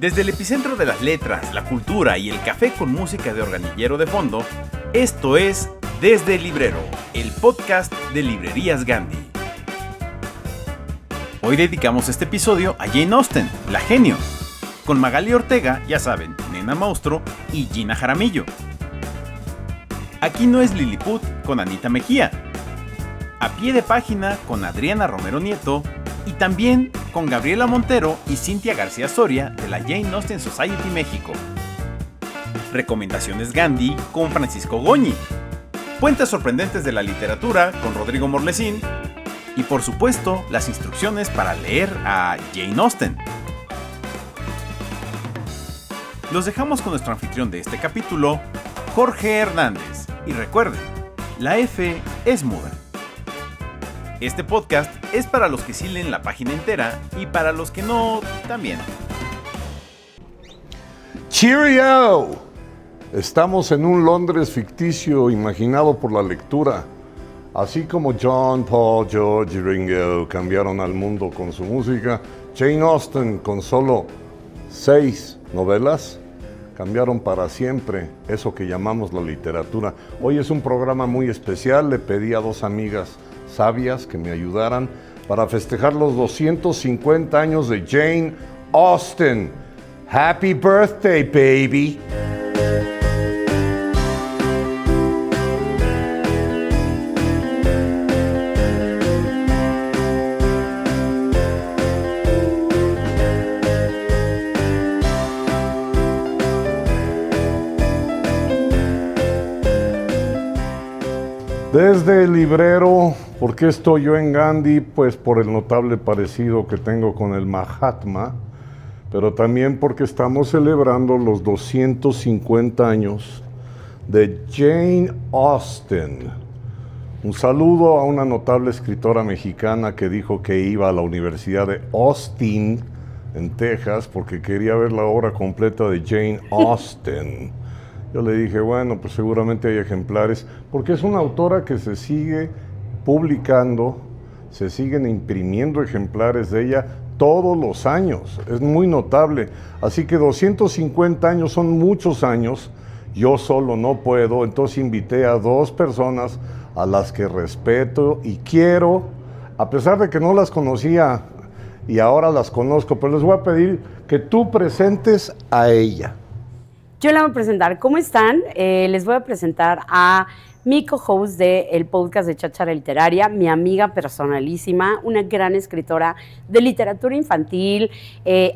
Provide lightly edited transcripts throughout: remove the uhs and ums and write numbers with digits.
Desde el epicentro de las letras, la cultura y el café con música de organillero de fondo, esto es Desde el Librero, el podcast de Librerías Gandhi. Hoy dedicamos este episodio a Jane Austen, la genio, con Magali Ortega, ya saben, Nena Monstruo y Gina Jaramillo. Aquí no es Lilliput con Anita Mejía. A pie de página con Adriana Romero Nieto y también con Gabriela Montero y Cintia García Soria de la Jane Austen Society México. Recomendaciones Gandhi con Francisco Goñi. Puentes sorprendentes de la literatura con Rodrigo Morlesín. Y por supuesto, las instrucciones para leer a Jane Austen. Los dejamos con nuestro anfitrión de este capítulo, Jorge Hernández. Y recuerden, la F es muda. Este podcast es para los que sí leen la página entera y para los que no, también. ¡Cheerio! Estamos en un Londres ficticio imaginado por la lectura. Así como John, Paul, George y Ringo cambiaron al mundo con su música, Jane Austen, con solo 6 novelas, cambiaron para siempre eso que llamamos la literatura. Hoy es un programa muy especial. Le pedí a 2 amigas sabias que me ayudaran para festejar los 250 años de Jane Austen. Happy birthday, baby. Desde el librero, ¿por qué estoy yo en Gandhi? Pues por el notable parecido que tengo con el Mahatma, pero también porque estamos celebrando los 250 años de Jane Austen. Un saludo a una notable escritora mexicana que dijo que iba a la Universidad de Austin, en Texas, porque quería ver la obra completa de Jane Austen. Yo le dije, bueno, pues seguramente hay ejemplares, porque es una autora que se sigue publicando, se siguen imprimiendo ejemplares de ella todos los años. Es muy notable. Así que 250 años son muchos años. Yo solo no puedo, entonces invité a 2 personas a las que respeto y quiero, a pesar de que no las conocía y ahora las conozco, pero les voy a pedir que tú presentes a ella. Yo la voy a presentar. ¿Cómo están? Les voy a presentar a mi co-host del podcast de Cháchara Literaria, mi amiga personalísima, una gran escritora de literatura infantil,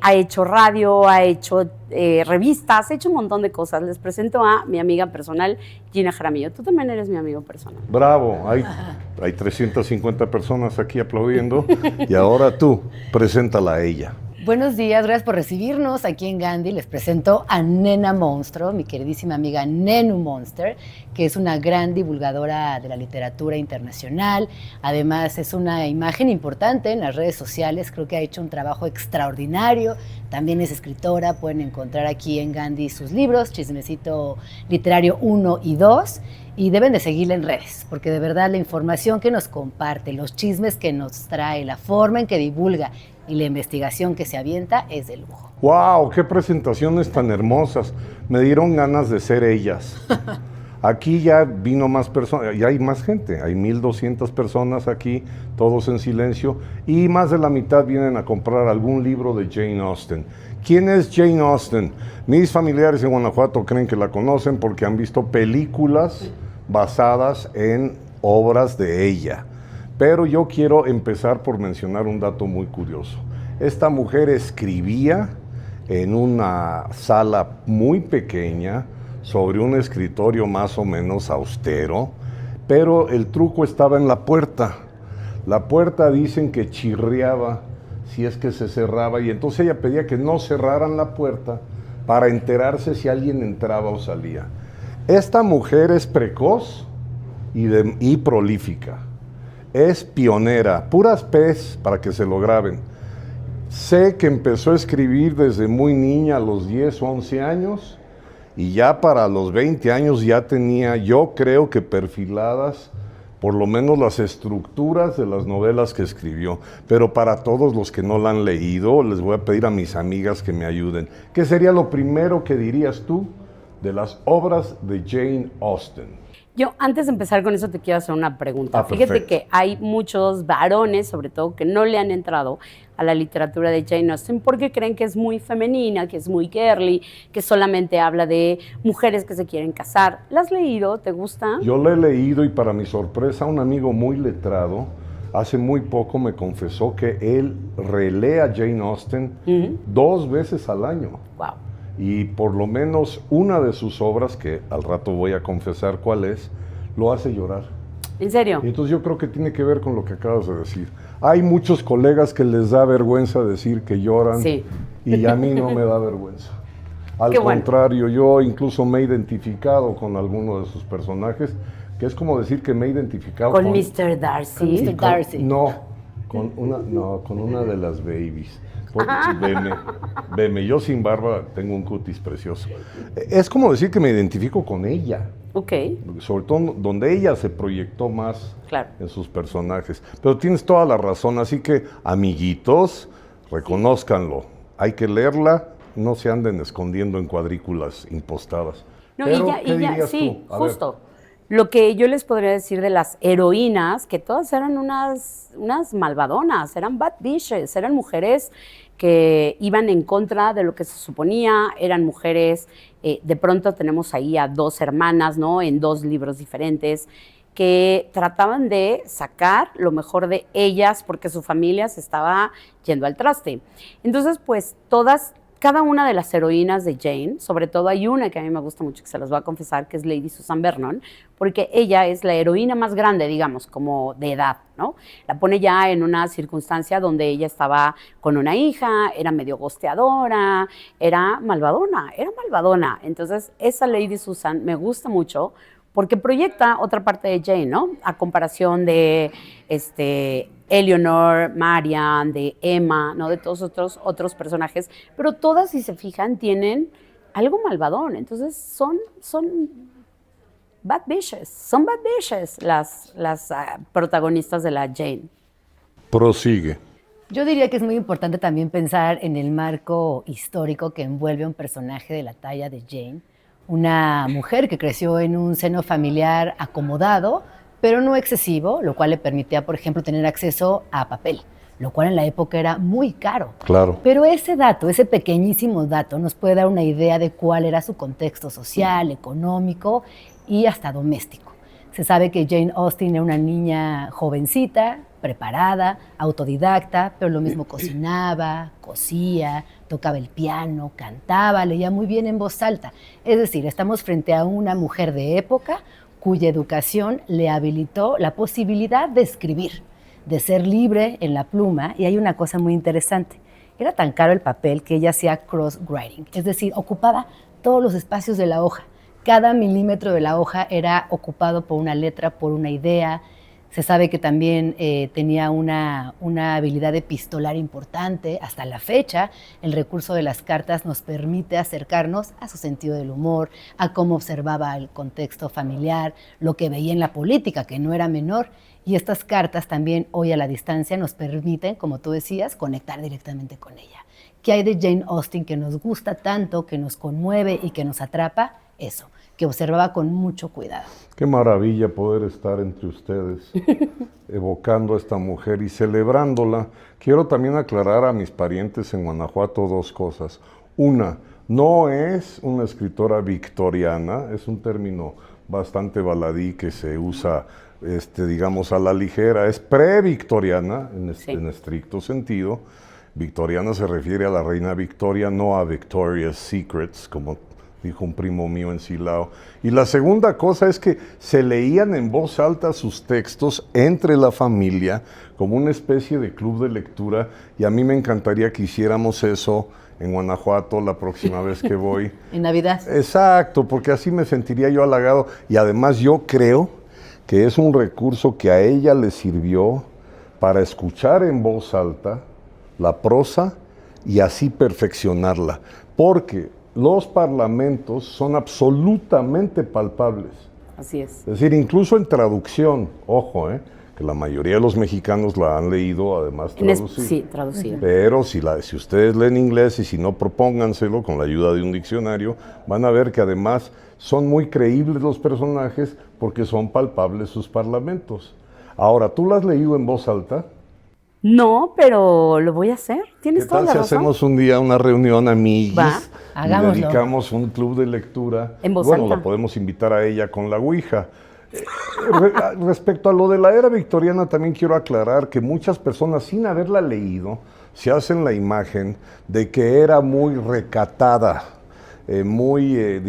ha hecho radio, ha hecho revistas, ha hecho un montón de cosas. Les presento a mi amiga personal, Gina Jaramillo. Tú también eres mi amigo personal. Bravo, hay 350 personas aquí aplaudiendo y ahora tú, preséntala a ella. Buenos días, gracias por recibirnos aquí en Gandhi. Les presento a Nena Monstruo, mi queridísima amiga Nenu Monster, que es una gran divulgadora de la literatura internacional. Además, es una imagen importante en las redes sociales. Creo que ha hecho un trabajo extraordinario. También es escritora. Pueden encontrar aquí en Gandhi sus libros, Chismecito Literario 1 y 2. Y deben de seguirla en redes, porque de verdad la información que nos comparte, los chismes que nos trae, la forma en que divulga y la investigación que se avienta es de lujo. ¡Wow! ¡Qué presentaciones tan hermosas! Me dieron ganas de ser ellas. Aquí ya vino más personas, ya hay más gente, hay 1,200 personas aquí, todos en silencio, y más de la mitad vienen a comprar algún libro de Jane Austen. ¿Quién es Jane Austen? Mis familiares en Guanajuato creen que la conocen porque han visto películas basadas en obras de ella. Pero yo quiero empezar por mencionar un dato muy curioso. Esta mujer escribía en una sala muy pequeña, sobre un escritorio más o menos austero, pero el truco estaba en la puerta. La puerta dicen que chirriaba si es que se cerraba, y entonces ella pedía que no cerraran la puerta para enterarse si alguien entraba o salía. Esta mujer es precoz y prolífica. Es pionera, puras P's para que se lo graben. Sé que empezó a escribir desde muy niña, a los 10 o 11 años, y ya para los 20 años ya tenía, yo creo que perfiladas por lo menos las estructuras de las novelas que escribió. Pero para todos los que no la han leído, les voy a pedir a mis amigas que me ayuden. ¿Qué sería lo primero que dirías tú de las obras de Jane Austen? Yo, antes de empezar con eso, te quiero hacer una pregunta. Fíjate Perfecto. que hay muchos varones, sobre todo, que no le han entrado a la literatura de Jane Austen porque creen que es muy femenina, que es muy girly, que solamente habla de mujeres que se quieren casar. ¿La has leído? ¿Te gusta? Yo la he leído y para mi sorpresa, un amigo muy letrado, hace muy poco me confesó que él relee a Jane Austen 2 veces al año. Wow. Y por lo menos una de sus obras, que al rato voy a confesar cuál es, lo hace llorar. ¿En serio? Y entonces yo creo que tiene que ver con lo que acabas de decir. Hay muchos colegas que les da vergüenza decir que lloran, Sí. y a mí no me da vergüenza. Al Qué bueno. contrario, yo incluso me he identificado con alguno de sus personajes, que es como decir que me he identificado Con Mr. Darcy. Con Mr. Darcy. No, con una de las babies. Veme, yo sin barba tengo un cutis precioso. Es como decir que me identifico con ella, Ok, sobre todo donde ella se proyectó más claro. en sus personajes. Pero tienes toda la razón, así que, amiguitos, reconózcanlo. Hay que leerla, no se anden escondiendo en cuadrículas impostadas. No, Pero, y ya, ¿qué dirías sí, tú? A ver. justo. Lo que yo les podría decir de las heroínas, que todas eran unas malvadonas, eran bad bitches, eran mujeres que iban en contra de lo que se suponía, eran mujeres, de pronto tenemos ahí a 2 hermanas, ¿no? En 2 libros diferentes, que trataban de sacar lo mejor de ellas porque su familia se estaba yendo al traste. Entonces, pues cada una de las heroínas de Jane, sobre todo hay una que a mí me gusta mucho, que se las voy a confesar, que es Lady Susan Vernon, porque ella es la heroína más grande, digamos, como de edad, ¿no? La pone ya en una circunstancia donde ella estaba con una hija, era medio gosteadora, era malvadona. Entonces, esa Lady Susan me gusta mucho porque proyecta otra parte de Jane, ¿no? A comparación de Eleanor, Marian, de Emma, ¿no? De todos otros personajes, pero todas, si se fijan, tienen algo malvadón. Entonces son bad bitches las protagonistas de la Jane. Prosigue. Yo diría que es muy importante también pensar en el marco histórico que envuelve a un personaje de la talla de Jane, una mujer que creció en un seno familiar acomodado, pero no excesivo, lo cual le permitía, por ejemplo, tener acceso a papel, lo cual en la época era muy caro. Claro. Pero ese dato, ese pequeñísimo dato, nos puede dar una idea de cuál era su contexto social, económico y hasta doméstico. Se sabe que Jane Austen era una niña jovencita, preparada, autodidacta, pero lo mismo cocinaba, cosía, tocaba el piano, cantaba, leía muy bien en voz alta. Es decir, estamos frente a una mujer de época cuya educación le habilitó la posibilidad de escribir, de ser libre en la pluma. Y hay una cosa muy interesante. Era tan caro el papel que ella hacía cross-writing, es decir, ocupaba todos los espacios de la hoja. Cada milímetro de la hoja era ocupado por una letra, por una idea. Se sabe que también tenía una habilidad epistolar importante. Hasta la fecha, el recurso de las cartas nos permite acercarnos a su sentido del humor, a cómo observaba el contexto familiar, lo que veía en la política, que no era menor. Y estas cartas también, hoy a la distancia, nos permiten, como tú decías, conectar directamente con ella. ¿Qué hay de Jane Austen que nos gusta tanto, que nos conmueve y que nos atrapa? Eso, que observaba con mucho cuidado. Qué maravilla poder estar entre ustedes, evocando a esta mujer y celebrándola. Quiero también aclarar a mis parientes en Guanajuato 2 cosas. Una, no es una escritora victoriana, es un término bastante baladí que se usa, digamos, a la ligera. Es pre-victoriana, en estricto sentido. Victoriana se refiere a la reina Victoria, no a Victoria's Secrets, como dijo un primo mío en Silao. Y la segunda cosa es que se leían en voz alta sus textos entre la familia, como una especie de club de lectura, y a mí me encantaría que hiciéramos eso en Guanajuato la próxima vez que voy. En Navidad. Exacto, porque así me sentiría yo halagado, y además yo creo que es un recurso que a ella le sirvió para escuchar en voz alta la prosa y así perfeccionarla, porque los parlamentos son absolutamente palpables. Así es. Es decir, incluso en traducción, ojo, que la mayoría de los mexicanos la han leído, además traducida. Sí, traducida. Pero si ustedes leen inglés y si no, propónganselo con la ayuda de un diccionario, van a ver que además son muy creíbles los personajes porque son palpables sus parlamentos. Ahora, ¿tú la has leído en voz alta? No, pero lo voy a hacer. Tienes ¿Qué toda tal la si razón. hacemos un día una reunión amiguis Va, y hagámoslo. dedicamos un club de lectura? En voz Bueno, alta. la podemos invitar a ella con la Ouija. Respecto a lo de la era victoriana, también quiero aclarar que muchas personas, sin haberla leído, se hacen la imagen de que era muy recatada, muy,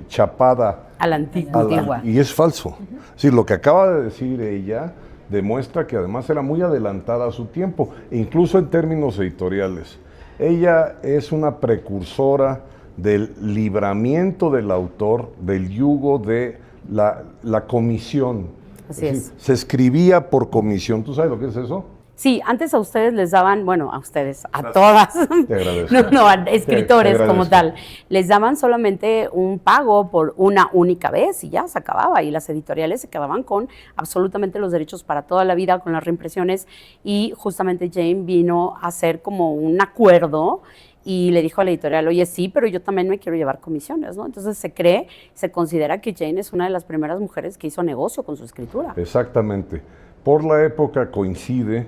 chapada. A la antigua. Antigua. Y es falso. Sí, lo que acaba de decir ella demuestra que además era muy adelantada a su tiempo, incluso en términos editoriales. Ella es una precursora del libramiento del autor del yugo de la comisión. Así es. Se escribía por comisión. ¿Tú sabes lo que es eso? Sí, antes a ustedes les daban, bueno, a ustedes, a todas, Te agradezco. no, a escritores Te como agradezco. tal, les daban solamente un pago por una única vez y ya se acababa. Y las editoriales se quedaban con absolutamente los derechos para toda la vida con las reimpresiones. Y justamente Jane vino a hacer como un acuerdo y le dijo a la editorial, oye, sí, pero yo también me quiero llevar comisiones, ¿no? Entonces se considera que Jane es una de las primeras mujeres que hizo negocio con su escritura. Exactamente. Por la época coincide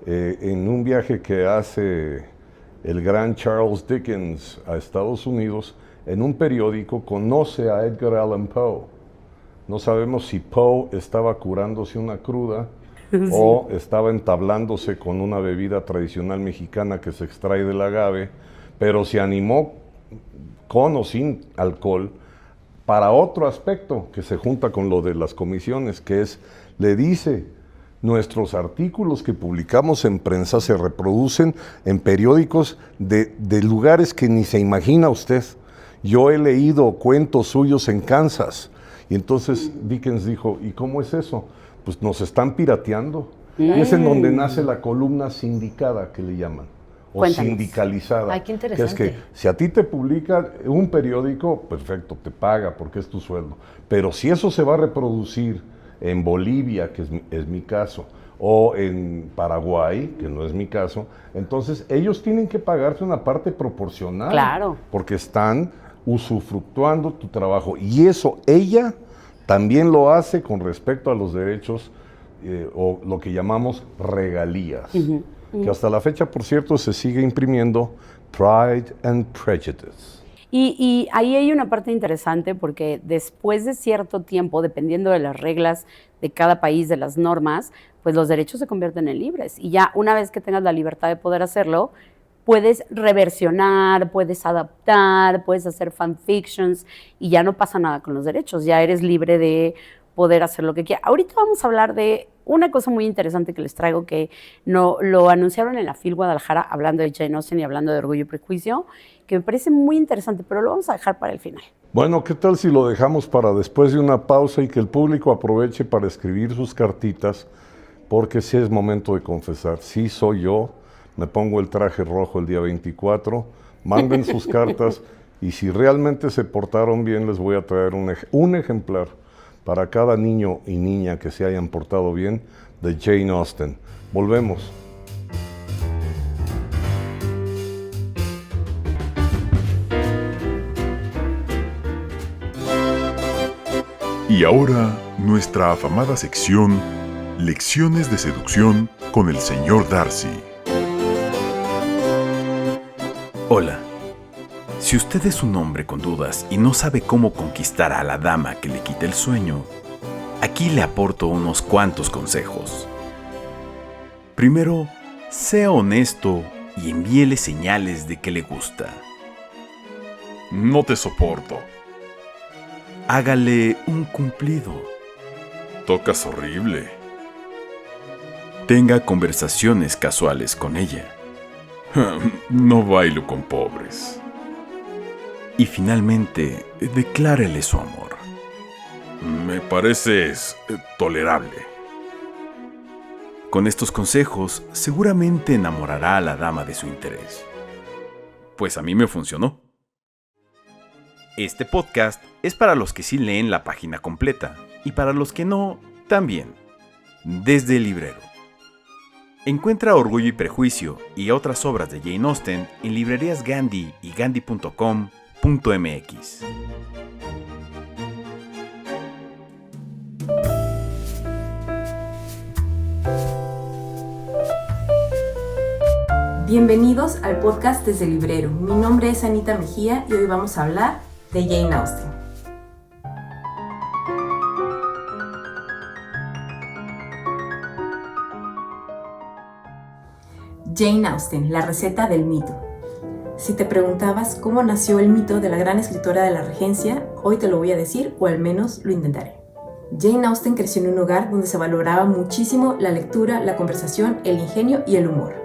en un viaje que hace el gran Charles Dickens a Estados Unidos, en un periódico conoce a Edgar Allan Poe. No sabemos si Poe estaba curándose una cruda o estaba entablándose con una bebida tradicional mexicana que se extrae del agave, pero se animó con o sin alcohol para otro aspecto que se junta con lo de las comisiones, que es, le dice, nuestros artículos que publicamos en prensa se reproducen en periódicos de lugares que ni se imagina usted. Yo he leído cuentos suyos en Kansas. Y entonces Dickens dijo, ¿y cómo es eso? Pues nos están pirateando. Y es en donde nace la columna sindicada, que le llaman. O Cuéntanos. sindicalizada. Ay, qué Que es interesante. que si a ti te publica un periódico, perfecto, te paga porque es tu sueldo. Pero si eso se va a reproducir en Bolivia, que es mi caso, o en Paraguay, que no es mi caso, entonces ellos tienen que pagarte una parte proporcional. Claro. Porque están usufructuando tu trabajo. Y eso ella también lo hace con respecto a los derechos o lo que llamamos regalías. Que hasta la fecha, por cierto, se sigue imprimiendo Pride and Prejudice. Y ahí hay una parte interesante porque después de cierto tiempo, dependiendo de las reglas de cada país, de las normas, pues los derechos se convierten en libres. Y ya una vez que tengas la libertad de poder hacerlo, puedes reversionar, puedes adaptar, puedes hacer fanfictions y ya no pasa nada con los derechos. Ya eres libre de poder hacer lo que quieras. Ahorita vamos a hablar de una cosa muy interesante que les traigo, que no, lo anunciaron en la FIL Guadalajara, hablando de Jane Austen y hablando de Orgullo y Prejuicio, que me parece muy interesante, pero lo vamos a dejar para el final. Bueno, ¿qué tal si lo dejamos para después de una pausa y que el público aproveche para escribir sus cartitas? Porque sí es momento de confesar, sí soy yo, me pongo el traje rojo el día 24, manden sus cartas y si realmente se portaron bien les voy a traer un ejemplar para cada niño y niña que se hayan portado bien de Jane Austen. Volvemos. Y ahora, nuestra afamada sección, Lecciones de Seducción con el señor Darcy. Hola. Si usted es un hombre con dudas y no sabe cómo conquistar a la dama que le quite el sueño, aquí le aporto unos cuantos consejos. Primero, sea honesto y envíele señales de que le gusta. No te soporto. Hágale un cumplido. Tocas horrible. Tenga conversaciones casuales con ella. No bailo con pobres. Y finalmente, declárele su amor. Me pareces tolerable. Con estos consejos, seguramente enamorará a la dama de su interés. Pues a mí me funcionó. Este podcast es para los que sí leen la página completa y para los que no, también. Desde el librero. Encuentra Orgullo y Prejuicio y otras obras de Jane Austen en librerías Gandhi y gandhi.com.mx. Bienvenidos al podcast Desde el Librero. Mi nombre es Anita Mejía y hoy vamos a hablar de Jane Austen. Jane Austen, la receta del mito. Si te preguntabas cómo nació el mito de la gran escritora de la Regencia, hoy te lo voy a decir, o al menos lo intentaré. Jane Austen creció en un hogar donde se valoraba muchísimo la lectura, la conversación, el ingenio y el humor.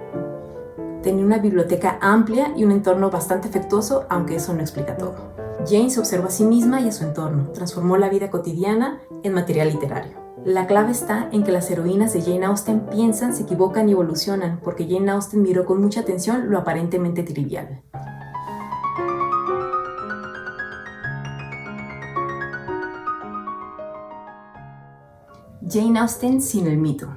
Tenía una biblioteca amplia y un entorno bastante afectuoso, aunque eso no explica todo. Jane se observó a sí misma y a su entorno, transformó la vida cotidiana en material literario. La clave está en que las heroínas de Jane Austen piensan, se equivocan y evolucionan, porque Jane Austen miró con mucha atención lo aparentemente trivial. Jane Austen sin el mito.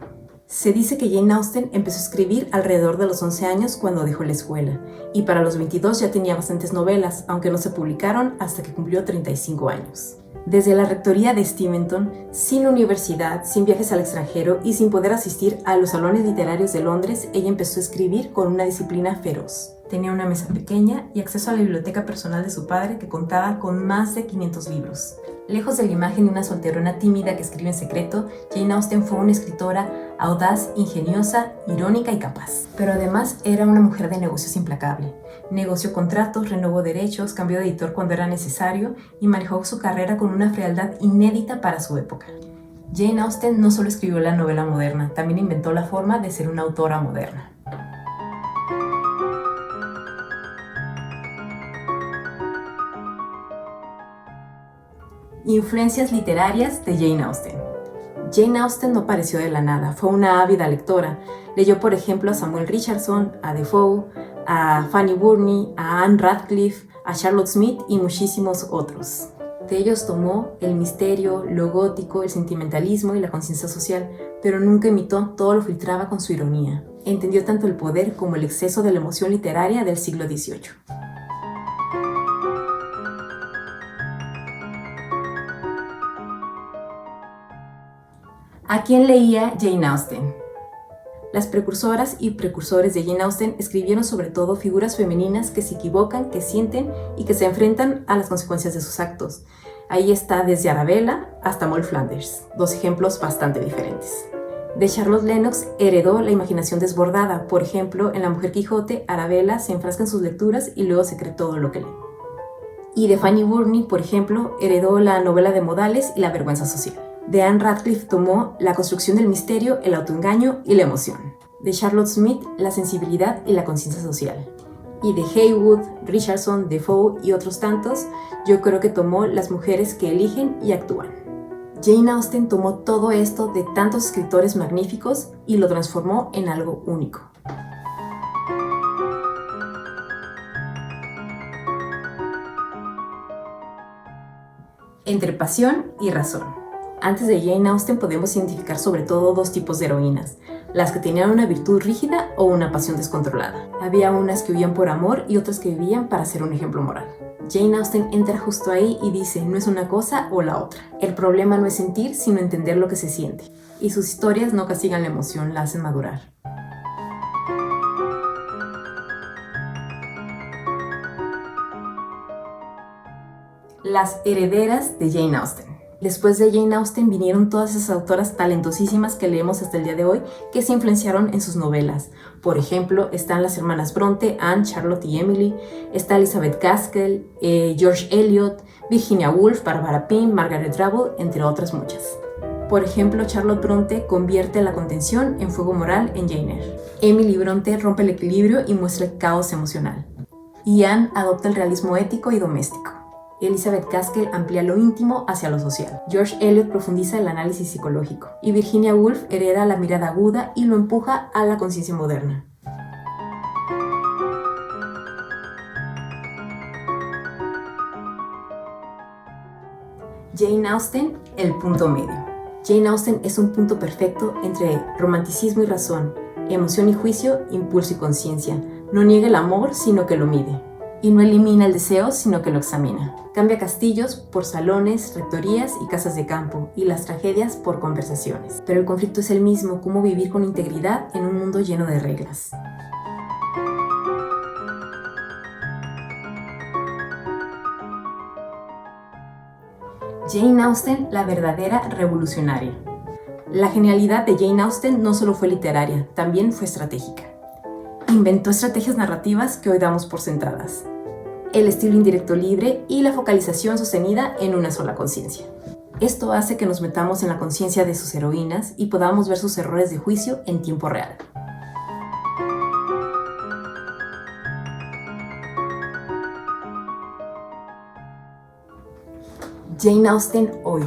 Se dice que Jane Austen empezó a escribir alrededor de los 11 años cuando dejó la escuela, y para los 22 ya tenía bastantes novelas, aunque no se publicaron hasta que cumplió 35 años. Desde la rectoría de Steventon, sin universidad, sin viajes al extranjero y sin poder asistir a los salones literarios de Londres, ella empezó a escribir con una disciplina feroz. Tenía una mesa pequeña y acceso a la biblioteca personal de su padre, que contaba con más de 500 libros. Lejos de la imagen de una solterona tímida que escribe en secreto, Jane Austen fue una escritora audaz, ingeniosa, irónica y capaz. Pero además era una mujer de negocios implacable. Negoció contratos, renovó derechos, cambió de editor cuando era necesario y manejó su carrera con una frialdad inédita para su época. Jane Austen no solo escribió la novela moderna, también inventó la forma de ser una autora moderna. Influencias literarias de Jane Austen. Jane Austen no apareció de la nada, fue una ávida lectora. Leyó, por ejemplo, a Samuel Richardson, a Defoe, a Fanny Burney, a Anne Radcliffe, a Charlotte Smith y muchísimos otros. De ellos tomó el misterio, lo gótico, el sentimentalismo y la conciencia social, pero nunca imitó, todo lo filtraba con su ironía. Entendió tanto el poder como el exceso de la emoción literaria del siglo XVIII. ¿A quién leía Jane Austen? Las precursoras y precursores de Jane Austen escribieron sobre todo figuras femeninas que se equivocan, que sienten y que se enfrentan a las consecuencias de sus actos. Ahí está desde Arabella hasta Moll Flanders, dos ejemplos bastante diferentes. De Charlotte Lennox heredó la imaginación desbordada. Por ejemplo, en La Mujer Quijote, Arabella se enfrasca en sus lecturas y luego se cree todo lo que lee. Y de Fanny Burney, por ejemplo, heredó la novela de modales y la vergüenza social. De Anne Radcliffe tomó la construcción del misterio, el autoengaño y la emoción. De Charlotte Smith, la sensibilidad y la conciencia social. Y de Heywood, Richardson, Defoe y otros tantos, yo creo que tomó las mujeres que eligen y actúan. Jane Austen tomó todo esto de tantos escritores magníficos y lo transformó en algo único. Entre pasión y razón. Antes de Jane Austen podemos identificar sobre todo dos tipos de heroínas, las que tenían una virtud rígida o una pasión descontrolada. Había unas que vivían por amor y otras que vivían para ser un ejemplo moral. Jane Austen entra justo ahí y dice, no es una cosa o la otra. El problema no es sentir, sino entender lo que se siente. Y sus historias no castigan la emoción, la hacen madurar. Las herederas de Jane Austen. Después de Jane Austen vinieron todas esas autoras talentosísimas que leemos hasta el día de hoy que se influenciaron en sus novelas. Por ejemplo, están las hermanas Bronte, Anne, Charlotte y Emily, está Elizabeth Gaskell, George Eliot, Virginia Woolf, Barbara Pym, Margaret Drabble, entre otras muchas. Por ejemplo, Charlotte Bronte convierte la contención en fuego moral en Jane Eyre. Emily Bronte rompe el equilibrio y muestra el caos emocional. Y Anne adopta el realismo ético y doméstico. Elizabeth Gaskell amplía lo íntimo hacia lo social. George Eliot profundiza el análisis psicológico. Y Virginia Woolf hereda la mirada aguda y lo empuja a la conciencia moderna. Jane Austen, el punto medio. Jane Austen es un punto perfecto entre romanticismo y razón, emoción y juicio, impulso y conciencia. No niega el amor, sino que lo mide. Y no elimina el deseo, sino que lo examina. Cambia castillos por salones, rectorías y casas de campo, y las tragedias por conversaciones. Pero el conflicto es el mismo, cómo vivir con integridad en un mundo lleno de reglas. Jane Austen, la verdadera revolucionaria. La genialidad de Jane Austen no solo fue literaria, también fue estratégica. Inventó estrategias narrativas que hoy damos por sentadas. El estilo indirecto libre y la focalización sostenida en una sola conciencia. Esto hace que nos metamos en la conciencia de sus heroínas y podamos ver sus errores de juicio en tiempo real. Jane Austen hoy.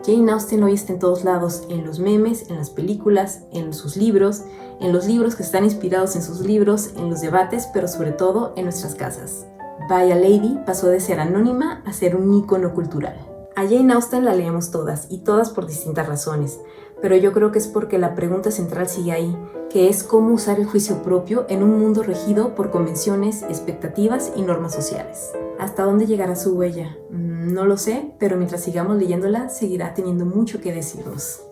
Jane Austen hoy está en todos lados, en los memes, en las películas, en sus libros, en los libros que están inspirados en sus libros, en los debates, pero sobre todo en nuestras casas. Vaya Lady pasó de ser anónima a ser un ícono cultural. A Jane Austen la leemos todas, y todas por distintas razones, pero yo creo que es porque la pregunta central sigue ahí, que es cómo usar el juicio propio en un mundo regido por convenciones, expectativas y normas sociales. ¿Hasta dónde llegará su huella? No lo sé, pero mientras sigamos leyéndola, seguirá teniendo mucho que decirnos.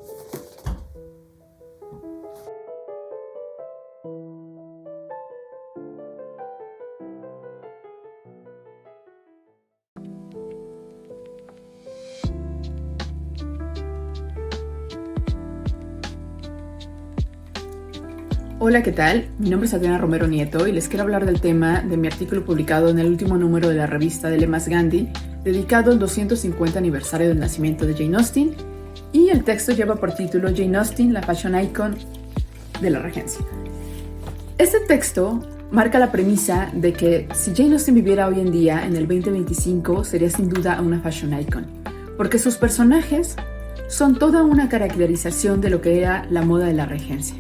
Hola, ¿qué tal? Mi nombre es Adriana Romero Nieto y les quiero hablar del tema de mi artículo publicado en el último número de la revista de Lemas Gandhi, dedicado al 250 aniversario del nacimiento de Jane Austen, y el texto lleva por título Jane Austen, la fashion icon de la regencia. Este texto marca la premisa de que si Jane Austen viviera hoy en día, en el 2025, sería sin duda una fashion icon, porque sus personajes son toda una caracterización de lo que era la moda de la regencia.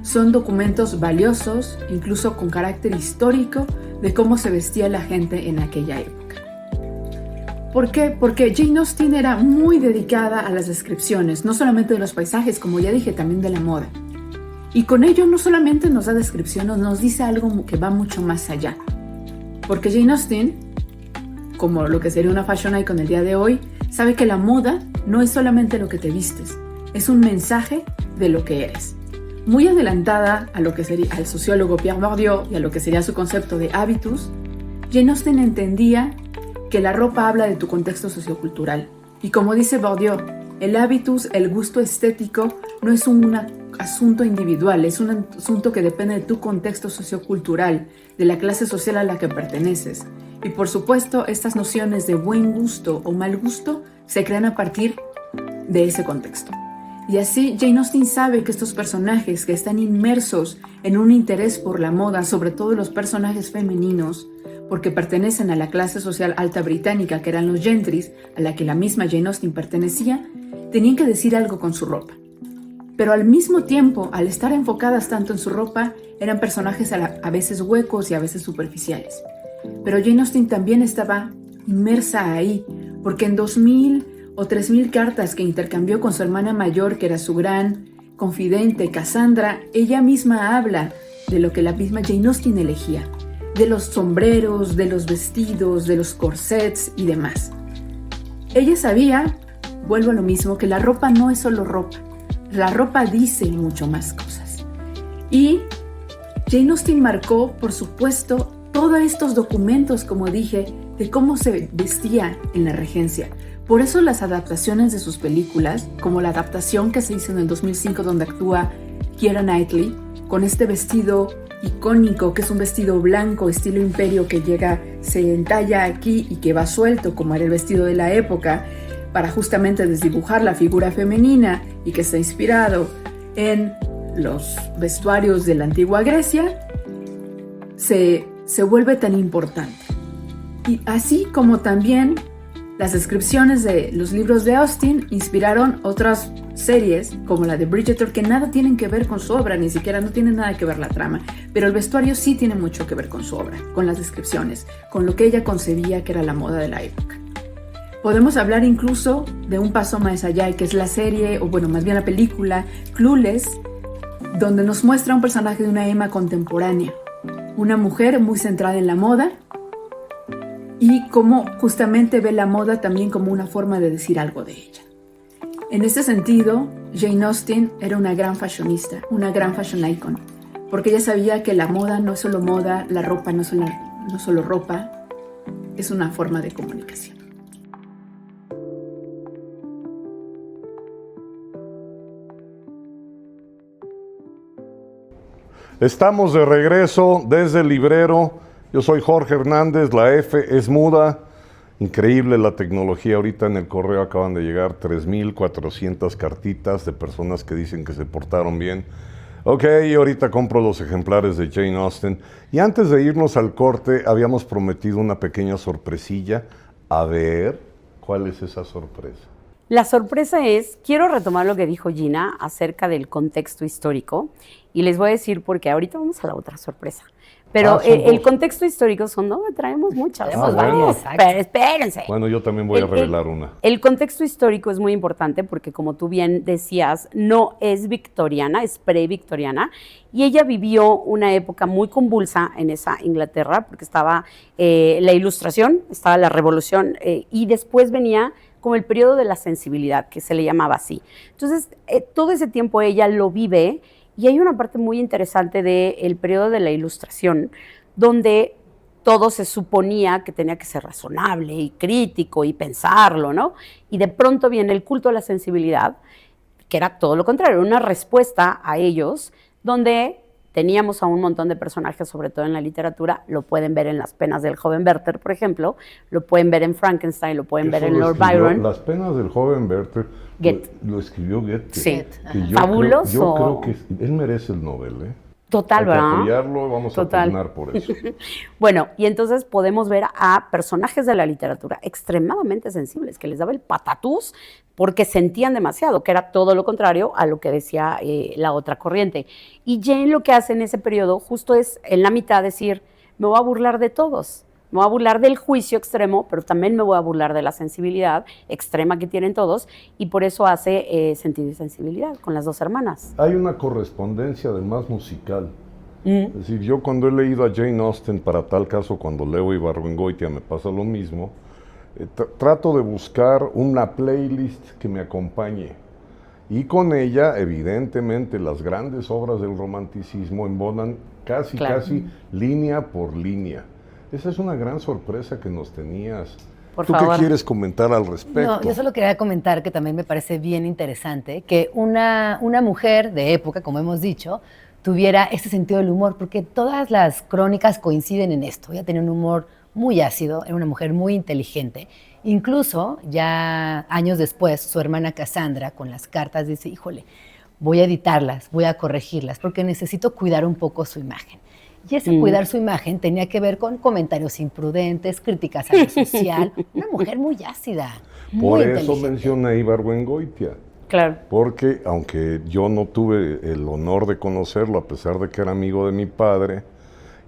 Son documentos valiosos, incluso con carácter histórico, de cómo se vestía la gente en aquella época. ¿Por qué? Porque Jane Austen era muy dedicada a las descripciones, no solamente de los paisajes, como ya dije, también de la moda. Y con ello no solamente nos da descripciones, nos dice algo que va mucho más allá. Porque Jane Austen, como lo que sería una fashion icon el día de hoy, sabe que la moda no es solamente lo que te vistes, es un mensaje de lo que eres. Muy adelantada a lo que sería al sociólogo Pierre Bourdieu y a lo que sería su concepto de habitus, Jane Austen entendía que la ropa habla de tu contexto sociocultural. Y como dice Bourdieu, el habitus, el gusto estético, no es un asunto individual, es un asunto que depende de tu contexto sociocultural, de la clase social a la que perteneces. Y por supuesto, estas nociones de buen gusto o mal gusto se crean a partir de ese contexto. Y así Jane Austen sabe que estos personajes que están inmersos en un interés por la moda, sobre todo los personajes femeninos, porque pertenecen a la clase social alta británica, que eran los gentries, a la que la misma Jane Austen pertenecía, tenían que decir algo con su ropa. Pero al mismo tiempo, al estar enfocadas tanto en su ropa, eran personajes a veces huecos y a veces superficiales. Pero Jane Austen también estaba inmersa ahí, porque en 2000 o 3000 cartas que intercambió con su hermana mayor, que era su gran confidente, Cassandra, ella misma habla de lo que la misma Jane Austen elegía, de los sombreros, de los vestidos, de los corsets y demás. Ella sabía, vuelvo a lo mismo, que la ropa no es solo ropa, la ropa dice mucho más cosas. Y Jane Austen marcó, por supuesto, todos estos documentos, como dije, de cómo se vestía en la regencia. Por eso las adaptaciones de sus películas, como la adaptación que se hizo en el 2005 donde actúa Keira Knightley, con este vestido icónico, que es un vestido blanco, estilo imperio, que llega, se entalla aquí y que va suelto, como era el vestido de la época, para justamente desdibujar la figura femenina y que está inspirado en los vestuarios de la antigua Grecia, se vuelve tan importante. Y así como también las descripciones de los libros de Austen inspiraron otras series, como la de Bridgerton, que nada tienen que ver con su obra, ni siquiera no tiene nada que ver la trama, pero el vestuario sí tiene mucho que ver con su obra, con las descripciones, con lo que ella concebía que era la moda de la época. Podemos hablar incluso de un paso más allá, que es la serie, o bueno, más bien la película Clueless, donde nos muestra un personaje de una Emma contemporánea, una mujer muy centrada en la moda y cómo justamente ve la moda también como una forma de decir algo de ella. En este sentido, Jane Austen era una gran fashionista, una gran fashion icon, porque ella sabía que la moda no es solo moda, la ropa no es solo ropa, es una forma de comunicación. Estamos de regreso desde el librero. Yo soy Jorge Hernández, la F es muda. Increíble la tecnología. Ahorita en el correo acaban de llegar 3,400 cartitas de personas que dicen que se portaron bien. Ok, ahorita compro los ejemplares de Jane Austen. Y antes de irnos al corte, habíamos prometido una pequeña sorpresilla. A ver, ¿cuál es esa sorpresa? La sorpresa es, quiero retomar lo que dijo Gina acerca del contexto histórico y les voy a decir porque ahorita vamos a la otra sorpresa. Pero el contexto histórico traemos muchas. Traemos varias. Pero espérense. Bueno, yo también voy a revelar una. El contexto histórico es muy importante porque, como tú bien decías, no es victoriana, es pre-victoriana. Y ella vivió una época muy convulsa en esa Inglaterra porque estaba la Ilustración, estaba la Revolución y después venía como el periodo de la sensibilidad, que se le llamaba así. Entonces, todo ese tiempo ella lo vive. Y hay una parte muy interesante del periodo de la Ilustración, donde todo se suponía que tenía que ser razonable y crítico y pensarlo, ¿no? Y de pronto viene el culto a la sensibilidad, que era todo lo contrario, una respuesta a ellos, donde teníamos a un montón de personajes, sobre todo en la literatura, lo pueden ver en Las penas del joven Werther, por ejemplo, lo pueden ver en Frankenstein, lo pueden ver en Lord Byron. Las penas del joven Werther lo escribió Goethe. Sí, fabuloso. Yo creo que él merece el Nobel, ¿eh? Total, ¿verdad? Hay que apoyarlo, vamos a pugnar por eso. Bueno, y entonces podemos ver a personajes de la literatura extremadamente sensibles, que les daba el patatús porque sentían demasiado, que era todo lo contrario a lo que decía la otra corriente. Y Jane lo que hace en ese periodo justo es en la mitad decir, me voy a burlar de todos. Me voy a burlar del juicio extremo, pero también me voy a burlar de la sensibilidad extrema que tienen todos, y por eso hace Sentido y Sensibilidad con las dos hermanas. Hay una correspondencia además musical. Es decir, yo cuando he leído a Jane Austen, para tal caso cuando leo Ibargüengoitia me pasa lo mismo, trato de buscar una playlist que me acompañe. Y con ella, evidentemente, las grandes obras del romanticismo embonan casi línea por línea. Esa es una gran sorpresa que nos tenías. Por ¿Tú favor. qué quieres comentar al respecto? No, yo solo quería comentar que también me parece bien interesante que una mujer de época, como hemos dicho, tuviera este sentido del humor, porque todas las crónicas coinciden en esto. Ella tenía un humor muy ácido, era una mujer muy inteligente. Incluso, ya años después, su hermana Cassandra, con las cartas, dice, híjole, voy a editarlas, voy a corregirlas, porque necesito cuidar un poco su imagen. Y ese cuidar su imagen tenía que ver con comentarios imprudentes, críticas a lo social. Una mujer muy ácida, muy Por inteligente. eso mencioné Ibargüengoitia. Claro. Porque aunque yo no tuve el honor de conocerlo, a pesar de que era amigo de mi padre,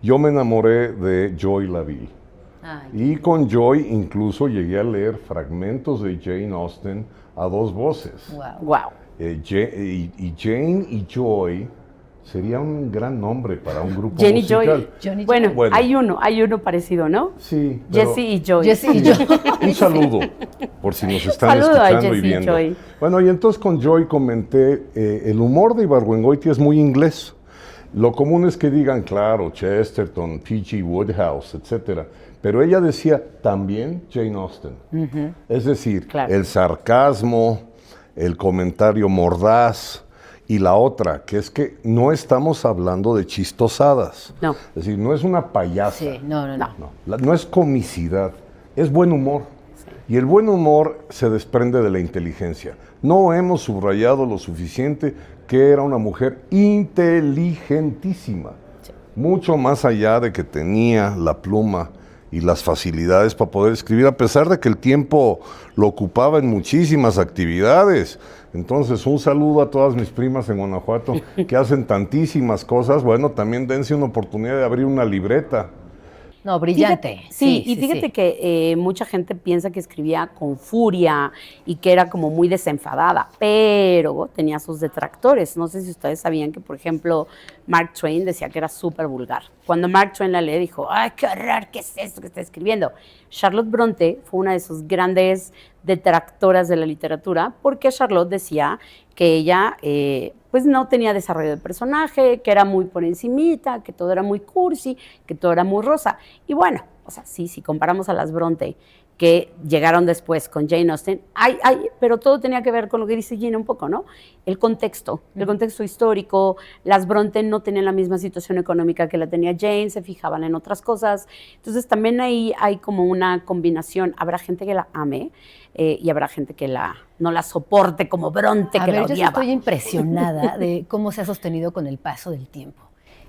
yo me enamoré de Joy Laville. Y con Joy incluso llegué a leer fragmentos de Jane Austen a dos voces. Wow. Y Jane y Joy sería un gran nombre para un grupo Jane y musical. Joy. Bueno, hay uno parecido, ¿no? Sí. pero- Jessie y Joy. Jessie y Joy. Un saludo, por si nos están Saludo a escuchando y Jessie y viendo. Joy. Bueno, y entonces con Joy comenté, el humor de Ibargüengoitia es muy inglés. Lo común es que digan, claro, Chesterton, P.G. Wodehouse, etcétera. Pero ella decía también Jane Austen. Es decir, Claro. el sarcasmo, el comentario mordaz, y la otra, que es que no estamos hablando de chistosadas. No. Es decir, no es una payasa. Sí, no. No es comicidad, es buen humor. Y el buen humor se desprende de la inteligencia. No hemos subrayado lo suficiente que era una mujer inteligentísima. Mucho más allá de que tenía la pluma y las facilidades para poder escribir, a pesar de que el tiempo lo ocupaba en muchísimas actividades. Entonces, un saludo a todas mis primas en Guanajuato que hacen tantísimas cosas. Bueno, también dense una oportunidad de abrir una libreta. No, brillante. Fíjate que mucha gente piensa que escribía con furia y que era como muy desenfadada, pero tenía sus detractores. No sé si ustedes sabían que, por ejemplo, Mark Twain decía que era súper vulgar. Cuando Mark Twain la lee, dijo, ¡ay, qué horror! ¿Qué es esto que está escribiendo? Charlotte Bronte fue una de sus grandes detractoras de la literatura porque Charlotte decía que ella pues no tenía desarrollo de personaje, que era muy por encimita, que todo era muy cursi, que todo era muy rosa. Y bueno, o sea, sí, si comparamos a las Bronte que llegaron después con Jane Austen, pero todo tenía que ver con lo que dice Gina un poco, ¿no? El contexto histórico. Las Bronte no tenían la misma situación económica que la tenía Jane, se fijaban en otras cosas. Entonces también ahí hay como una combinación. Habrá gente que la ame y habrá gente que no la soporte como Bronte, que la odiaba. Yo estoy impresionada de cómo se ha sostenido con el paso del tiempo.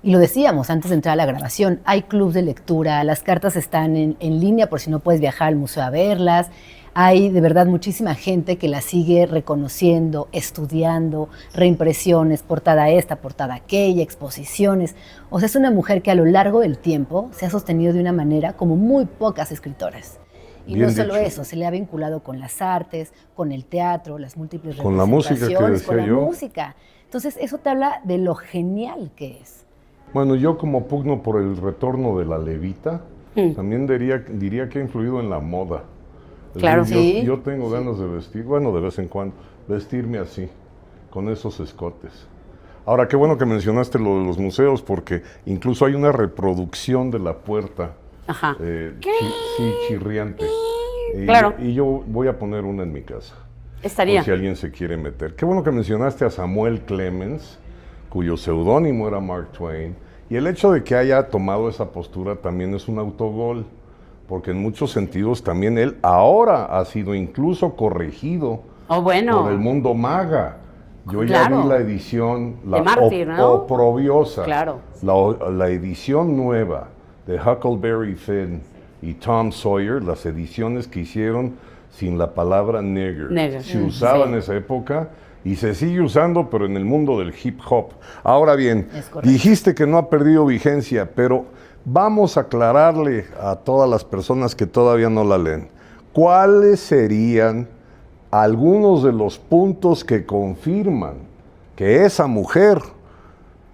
Y lo decíamos antes de entrar a la grabación, hay club de lectura, las cartas están en línea por si no puedes viajar al museo a verlas. Hay de verdad muchísima gente que la sigue reconociendo, estudiando, reimpresiones, portada esta, portada aquella, exposiciones. O sea, es una mujer que a lo largo del tiempo se ha sostenido de una manera como muy pocas escritoras. Y bien no solo dicho. Eso, se le ha vinculado con las artes, con el teatro, las múltiples con la música que decía con la yo. música. Entonces, eso te habla de lo genial que es. Bueno, yo como pugno por el retorno de la levita, también diría que ha influido en la moda. Claro, sí. Yo tengo ganas de vestir, bueno, de vez en cuando, vestirme así, con esos escotes. Ahora, qué bueno que mencionaste lo de los museos, porque incluso hay una reproducción de la puerta. Ajá. Chirriante. Claro. Y yo voy a poner una en mi casa. Estaría. Por si alguien se quiere meter. Qué bueno que mencionaste a Samuel Clemens, cuyo seudónimo era Mark Twain. Y el hecho de que haya tomado esa postura también es un autogol, porque en muchos sentidos también él ahora ha sido incluso corregido por el mundo maga. Yo ya vi la edición, la Mártir, ¿no? oprobiosa, claro. la edición nueva de Huckleberry Finn y Tom Sawyer, las ediciones que hicieron sin la palabra nigger. Se usaba en esa época y se sigue usando, pero en el mundo del hip hop. Ahora bien, dijiste que no ha perdido vigencia, pero vamos a aclararle a todas las personas que todavía no la leen. ¿Cuáles serían algunos de los puntos que confirman que esa mujer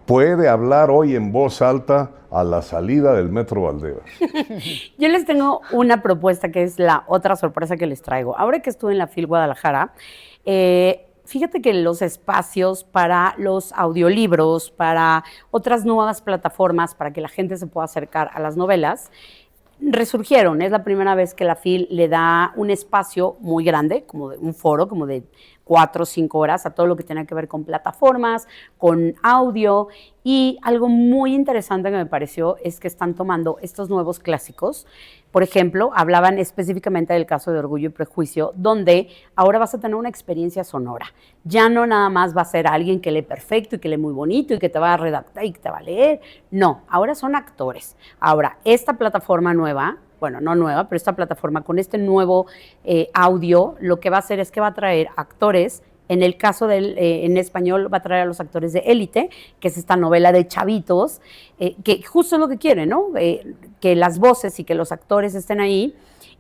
puede hablar hoy en voz alta a la salida del Metro Valderas? Yo les tengo una propuesta que es la otra sorpresa que les traigo. Ahora que estuve en la FIL Guadalajara, fíjate que los espacios para los audiolibros, para otras nuevas plataformas, para que la gente se pueda acercar a las novelas, resurgieron. Es la primera vez que la FIL le da un espacio muy grande, como de un foro, como de 4 o 5 horas, a todo lo que tiene que ver con plataformas, con audio. Y algo muy interesante que me pareció es que están tomando estos nuevos clásicos. Por ejemplo, hablaban específicamente del caso de Orgullo y Prejuicio, donde ahora vas a tener una experiencia sonora. Ya no nada más va a ser alguien que lee perfecto y que lee muy bonito y que te va a redactar y que te va a leer. No, ahora son actores. Ahora, esta plataforma nueva, bueno, no nueva, pero esta plataforma con este nuevo audio, lo que va a hacer es que va a traer actores. En el caso en español va a traer a los actores de Élite, que es esta novela de chavitos, que justo es lo que quieren, ¿no? Que las voces y que los actores estén ahí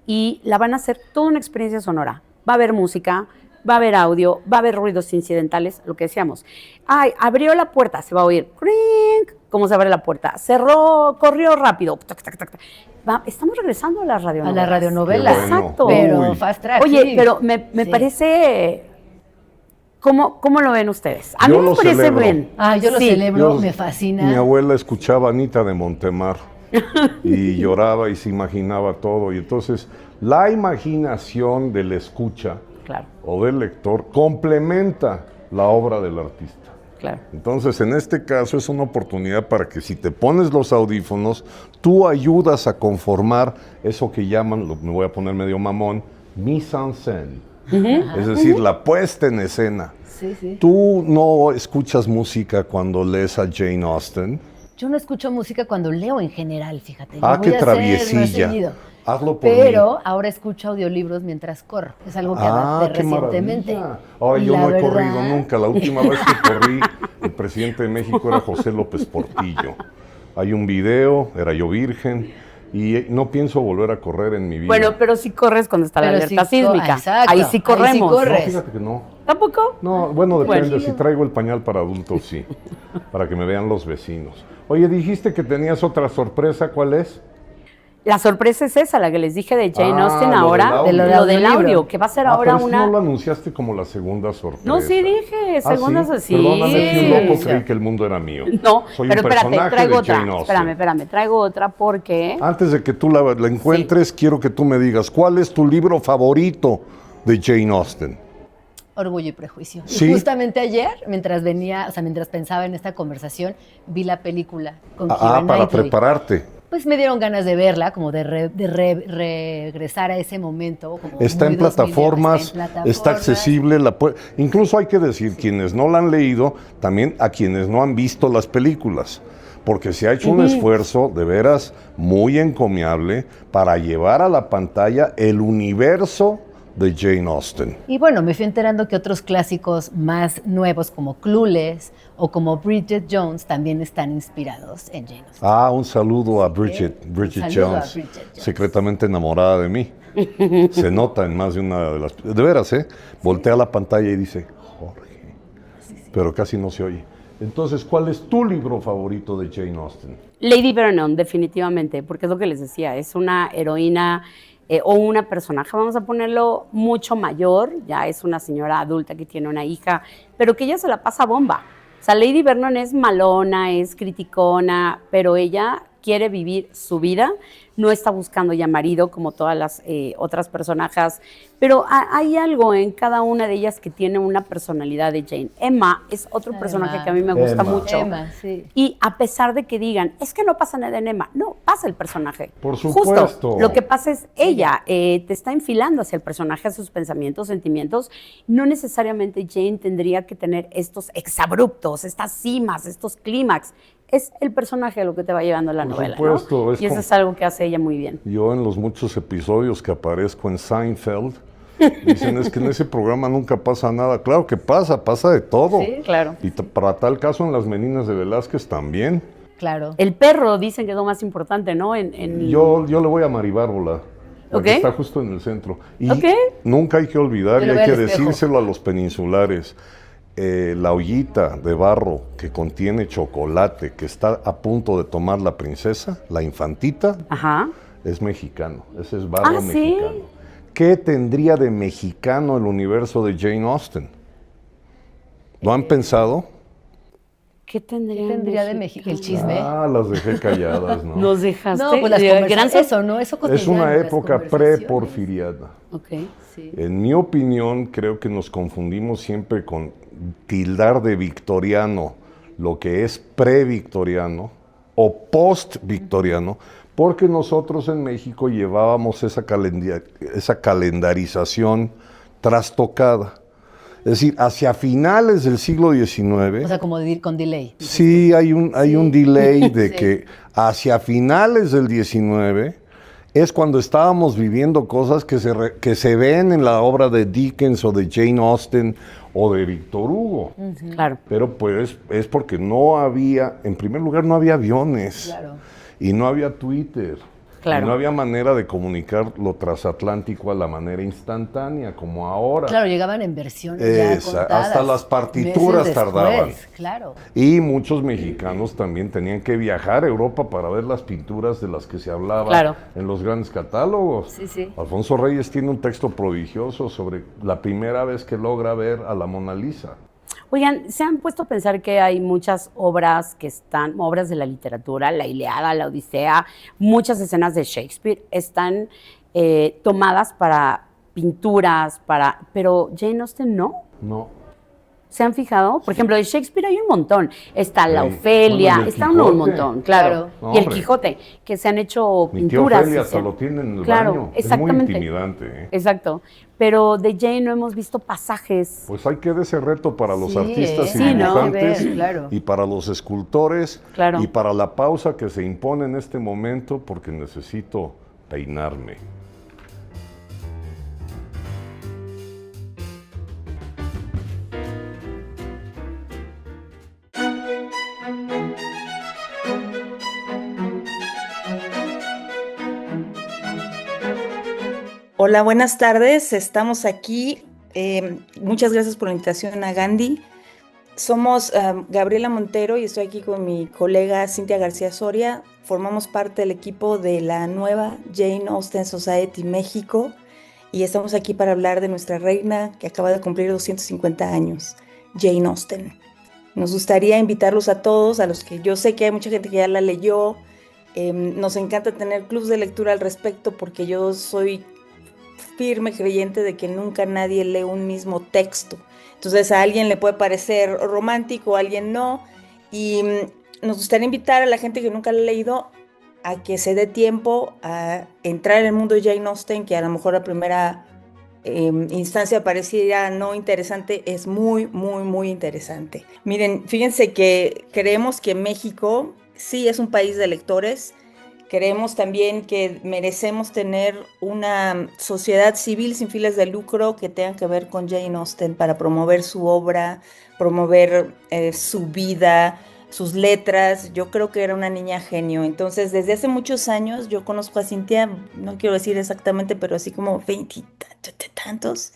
y la van a hacer toda una experiencia sonora. Va a haber música, va a haber audio, va a haber ruidos incidentales, lo que decíamos. Ay, abrió la puerta, se va a oír. ¡Crink! ¿Cómo se abre la puerta? Cerró, corrió rápido. Estamos regresando a las radionovelas. A las radionovelas. Bueno. Exacto. Pero fast track. Oye, sí. pero me parece... ¿Cómo lo ven ustedes? A Yo mí me lo parece celebro. bien. Yo lo celebro, me fascina. Mi abuela escuchaba a Anita de Montemar y lloraba y se imaginaba todo. Y entonces la imaginación del escucha o del lector complementa la obra del artista. Claro. Entonces, en este caso es una oportunidad para que si te pones los audífonos, tú ayudas a conformar eso que llaman, me voy a poner medio mamón, mise en scène. Es decir, la puesta en escena. Sí. ¿Tú no escuchas música cuando lees a Jane Austen? Yo no escucho música cuando leo en general, fíjate. Qué traviesilla. Hazlo por Pero mí. ahora escucho audiolibros mientras corro. Es algo que adapté qué recientemente. maravilla. Ahora, yo no he corrido nunca. La última vez que corrí, el presidente de México era José López Portillo. Hay un video, era yo virgen, Y no pienso volver a correr en mi vida. Bueno, pero sí corres cuando está la Pero alerta sí, sísmica. exacto, Ahí sí corremos. ahí sí No, corres. fíjate que no. ¿Tampoco? No, bueno, depende. Bueno. Si traigo el pañal para adultos, sí. Para que me vean los vecinos. Oye, dijiste que tenías otra sorpresa. ¿Cuál es? La sorpresa es esa, la que les dije de Jane Ah, Austen lo ahora, del de audio. lo del audio, que va a ser ahora pero una... no lo anunciaste como la segunda sorpresa. No, sí dije, segunda ¿sí? sí. Perdóname, si un loco Sí. creí que el mundo era mío. No, Soy pero un espérate, personaje traigo de otra. Jane Austen. Espérame, traigo otra porque... Antes de que tú la encuentres, quiero que tú me digas, ¿cuál es tu libro favorito de Jane Austen? Orgullo y Prejuicio. ¿Sí? Y justamente ayer, mientras pensaba en esta conversación, vi la película con Keira Para Knightley. prepararte. Pues me dieron ganas de verla, como de regresar a ese momento. Como Está muy en plataformas, está en plataformas. está accesible. Incluso hay que decir, quienes no la han leído, también a quienes no han visto las películas. Porque se ha hecho un esfuerzo de veras muy encomiable para llevar a la pantalla el universo de Jane Austen. Y bueno, me fui enterando que otros clásicos más nuevos como Clueless o como Bridget Jones también están inspirados en Jane Austen. Un saludo a Bridget saludo a Jones, Bridget Jones. secretamente enamorada de mí. Se nota en más de una de las... De veras, ¿eh? Voltea la pantalla y dice, Jorge, pero casi no se oye. Entonces, ¿cuál es tu libro favorito de Jane Austen? Lady Vernon, definitivamente, porque es lo que les decía, es una heroína o una personaje, vamos a ponerlo mucho mayor, ya es una señora adulta que tiene una hija, pero que ella se la pasa bomba. O sea, Lady Vernon es malona, es criticona, pero ella quiere vivir su vida, no está buscando ya marido como todas las otras personajes, pero hay algo en cada una de ellas que tiene una personalidad de Jane. Emma es otro personaje que a mí me gusta mucho. Emma, sí. Y a pesar de que digan, es que no pasa nada en Emma, no, pasa el personaje. Por supuesto. Justo, lo que pasa es ella te está enfilando hacia el personaje, a sus pensamientos, sentimientos. No necesariamente Jane tendría que tener estos exabruptos, estas cimas, estos clímax. Es el personaje lo que te va llevando a la novela, supuesto, ¿no? es Y eso como- es algo que hace ella muy bien. Yo en los muchos episodios que aparezco en Seinfeld, dicen es que en ese programa nunca pasa nada. Claro que pasa de todo. Sí, claro. Y para tal caso en Las Meninas de Velázquez también. Claro. El perro dicen que es lo más importante, ¿no? Yo le voy a Maribárbola, la Ok. que está justo en el centro. Y Ok. nunca hay que olvidar, Yo y le hay voy que al espejo. decírselo a los peninsulares, la ollita de barro que contiene chocolate, que está a punto de tomar la princesa, la infantita, Ajá. es mexicano. Ese es barro Ah, ¿sí? mexicano. ¿Qué tendría de mexicano el universo de Jane Austen? ¿No han pensado? ¿Qué tendría, ¿Qué tendría de México? El chisme. Las dejé calladas, ¿no? Nos dejaste. No, pues las gran conversaciones, eso, ¿no? Eso Es cotidiano, una las época conversaciones. pre-porfiriana. Ok. Sí. En mi opinión, creo que nos confundimos siempre con tildar de victoriano lo que es pre-victoriano o post-victoriano, porque nosotros en México llevábamos esa calendarización trastocada. Es decir, hacia finales del siglo XIX, O sea, como con delay. sí hay un delay de Sí. que hacia finales del XIX es cuando estábamos viviendo cosas que se ven en la obra de Dickens o de Jane Austen o de Víctor Hugo. Claro. Pero pues es porque no había, en primer lugar no había aviones Claro. y no había Twitter. Claro. Y no había manera de comunicar lo transatlántico a la manera instantánea como ahora. Claro, llegaban en versiones ya contadas. Hasta las partituras meses después, tardaban. Claro. Y muchos mexicanos también tenían que viajar a Europa para ver las pinturas de las que se hablaba Claro. en los grandes catálogos. Sí, sí. Alfonso Reyes tiene un texto prodigioso sobre la primera vez que logra ver a la Mona Lisa. Oigan, ¿se han puesto a pensar que hay muchas obras que están, obras de la literatura, la Ilíada, la Odisea, muchas escenas de Shakespeare están tomadas para pinturas, pero Jane Austen no? No. ¿Se han fijado? Por ejemplo, de Shakespeare hay un montón. Está la Sí. Ofelia, Bueno, y el está Quijote. un montón, claro. No, y el hombre. Quijote, que se han hecho Mi tía pinturas. Ofelia y hasta se- lo tiene en el Claro, baño. exactamente. Es muy intimidante. ¿eh? Exacto. Pero de Jane no hemos visto pasajes. Pues hay que dar ese reto para los Sí, artistas y sí, ¿no? dibujantes, Hay que ver, claro. y para los escultores, Claro. y para la pausa que se impone en este momento porque necesito peinarme. Hola, buenas tardes. Estamos aquí. Muchas gracias por la invitación a Gandhi. Somos Gabriela Montero y estoy aquí con mi colega Cintia García Soria. Formamos parte del equipo de la nueva Jane Austen Society México y estamos aquí para hablar de nuestra reina que acaba de cumplir 250 años, Jane Austen. Nos gustaría invitarlos a todos, a los que yo sé que hay mucha gente que ya la leyó. Nos encanta tener clubs de lectura al respecto porque yo soy firme creyente de que nunca nadie lee un mismo texto. Entonces a alguien le puede parecer romántico, a alguien no. Y nos gustaría invitar a la gente que nunca lo ha leído a que se dé tiempo a entrar en el mundo de Jane Austen, que a lo mejor a primera instancia pareciera no interesante, es muy, muy, muy interesante. Miren, fíjense que creemos que México sí es un país de lectores. Creemos también que merecemos tener una sociedad civil sin fines de lucro que tenga que ver con Jane Austen para promover su obra, promover su vida, sus letras. Yo creo que era una niña genio. Entonces, desde hace muchos años yo conozco a Cintia, no quiero decir exactamente, pero así como 20 tantos.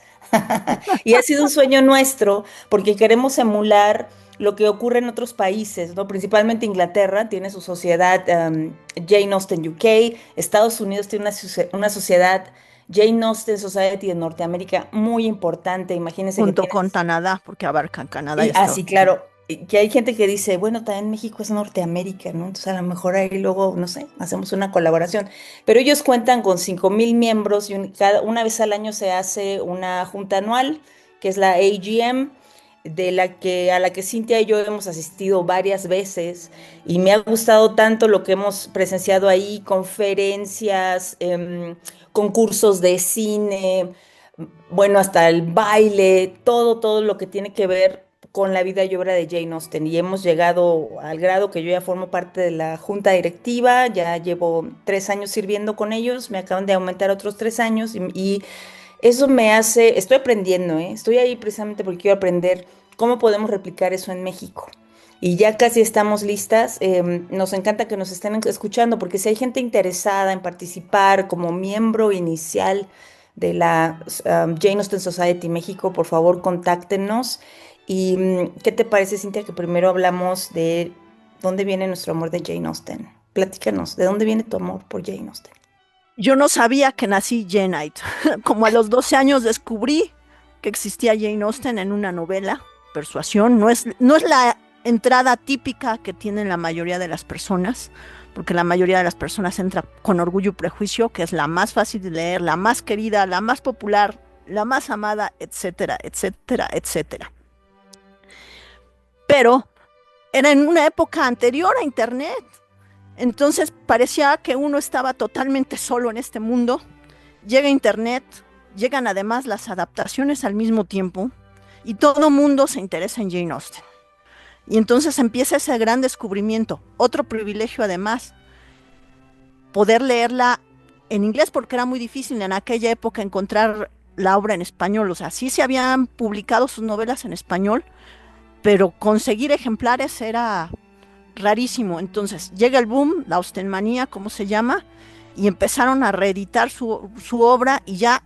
Y ha sido un sueño nuestro porque queremos emular lo que ocurre en otros países, ¿no? Principalmente Inglaterra tiene su sociedad Jane Austen UK, Estados Unidos tiene una sociedad Jane Austen Society de Norteamérica muy importante, imagínense que Junto tiene... con Canadá, porque abarcan Canadá y Y Estados así, Unidos. claro, y que hay gente que dice, bueno, también México es Norteamérica, ¿no? Entonces a lo mejor ahí luego, no sé, hacemos una colaboración. Pero ellos cuentan con 5,000 miembros y una vez al año se hace una junta anual, que es la AGM, a la que Cintia y yo hemos asistido varias veces y me ha gustado tanto lo que hemos presenciado ahí, conferencias, concursos de cine, bueno, hasta el baile, todo lo que tiene que ver con la vida y obra de Jane Austen. Y hemos llegado al grado que yo ya formo parte de la junta directiva, ya llevo 3 años sirviendo con ellos, me acaban de aumentar otros 3 años y eso me hace, estoy aprendiendo, ¿eh? Estoy ahí precisamente porque quiero aprender cómo podemos replicar eso en México. Y ya casi estamos listas. Nos encanta que nos estén escuchando porque si hay gente interesada en participar como miembro inicial de la Jane Austen Society México, por favor contáctenos. ¿Y qué te parece, Cintia, que primero hablamos de dónde viene nuestro amor de Jane Austen? Platícanos, ¿de dónde viene tu amor por Jane Austen? Yo no sabía que nací Janeite. Como a los 12 años descubrí que existía Jane Austen en una novela, Persuasión. No es la entrada típica que tienen la mayoría de las personas, porque la mayoría de las personas entra con Orgullo y Prejuicio, que es la más fácil de leer, la más querida, la más popular, la más amada, etcétera, etcétera, etcétera. Pero era en una época anterior a Internet. Entonces parecía que uno estaba totalmente solo en este mundo. Llega Internet, llegan además las adaptaciones al mismo tiempo y todo mundo se interesa en Jane Austen. Y entonces empieza ese gran descubrimiento. Otro privilegio además, poder leerla en inglés porque era muy difícil en aquella época encontrar la obra en español. O sea, sí se habían publicado sus novelas en español, pero conseguir ejemplares era rarísimo. Entonces llega el boom, la Austenmanía, como se llama, y empezaron a reeditar su obra y ya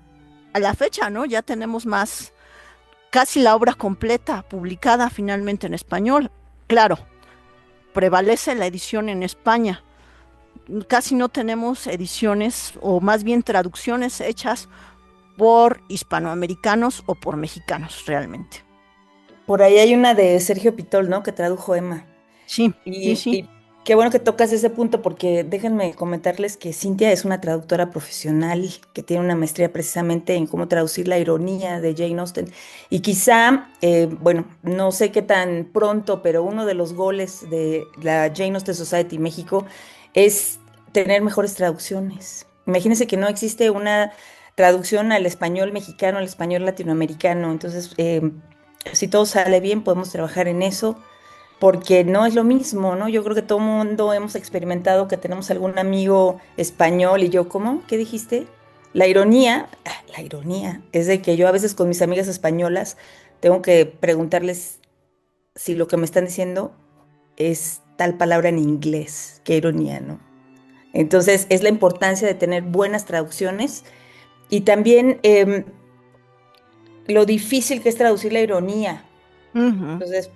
a la fecha, ¿no? Ya tenemos casi la obra completa publicada finalmente en español. Claro, prevalece la edición en España. Casi no tenemos ediciones o más bien traducciones hechas por hispanoamericanos o por mexicanos realmente. Por ahí hay una de Sergio Pitol, ¿no? Que tradujo Emma. Sí, Y, sí. y qué bueno que tocas ese punto porque déjenme comentarles que Cintia es una traductora profesional que tiene una maestría precisamente en cómo traducir la ironía de Jane Austen. Y quizá, bueno, no sé qué tan pronto, pero uno de los goles de la Jane Austen Society México es tener mejores traducciones. Imagínense que no existe una traducción al español mexicano, al español latinoamericano. Entonces, si todo sale bien, podemos trabajar en eso porque no es lo mismo, ¿no? Yo creo que todo el mundo hemos experimentado que tenemos algún amigo español y yo, ¿cómo? ¿Qué dijiste? La ironía es de que yo a veces con mis amigas españolas tengo que preguntarles si lo que me están diciendo es tal palabra en inglés, qué ironía, ¿no? Entonces es la importancia de tener buenas traducciones Y también lo difícil que es traducir la ironía. Entonces,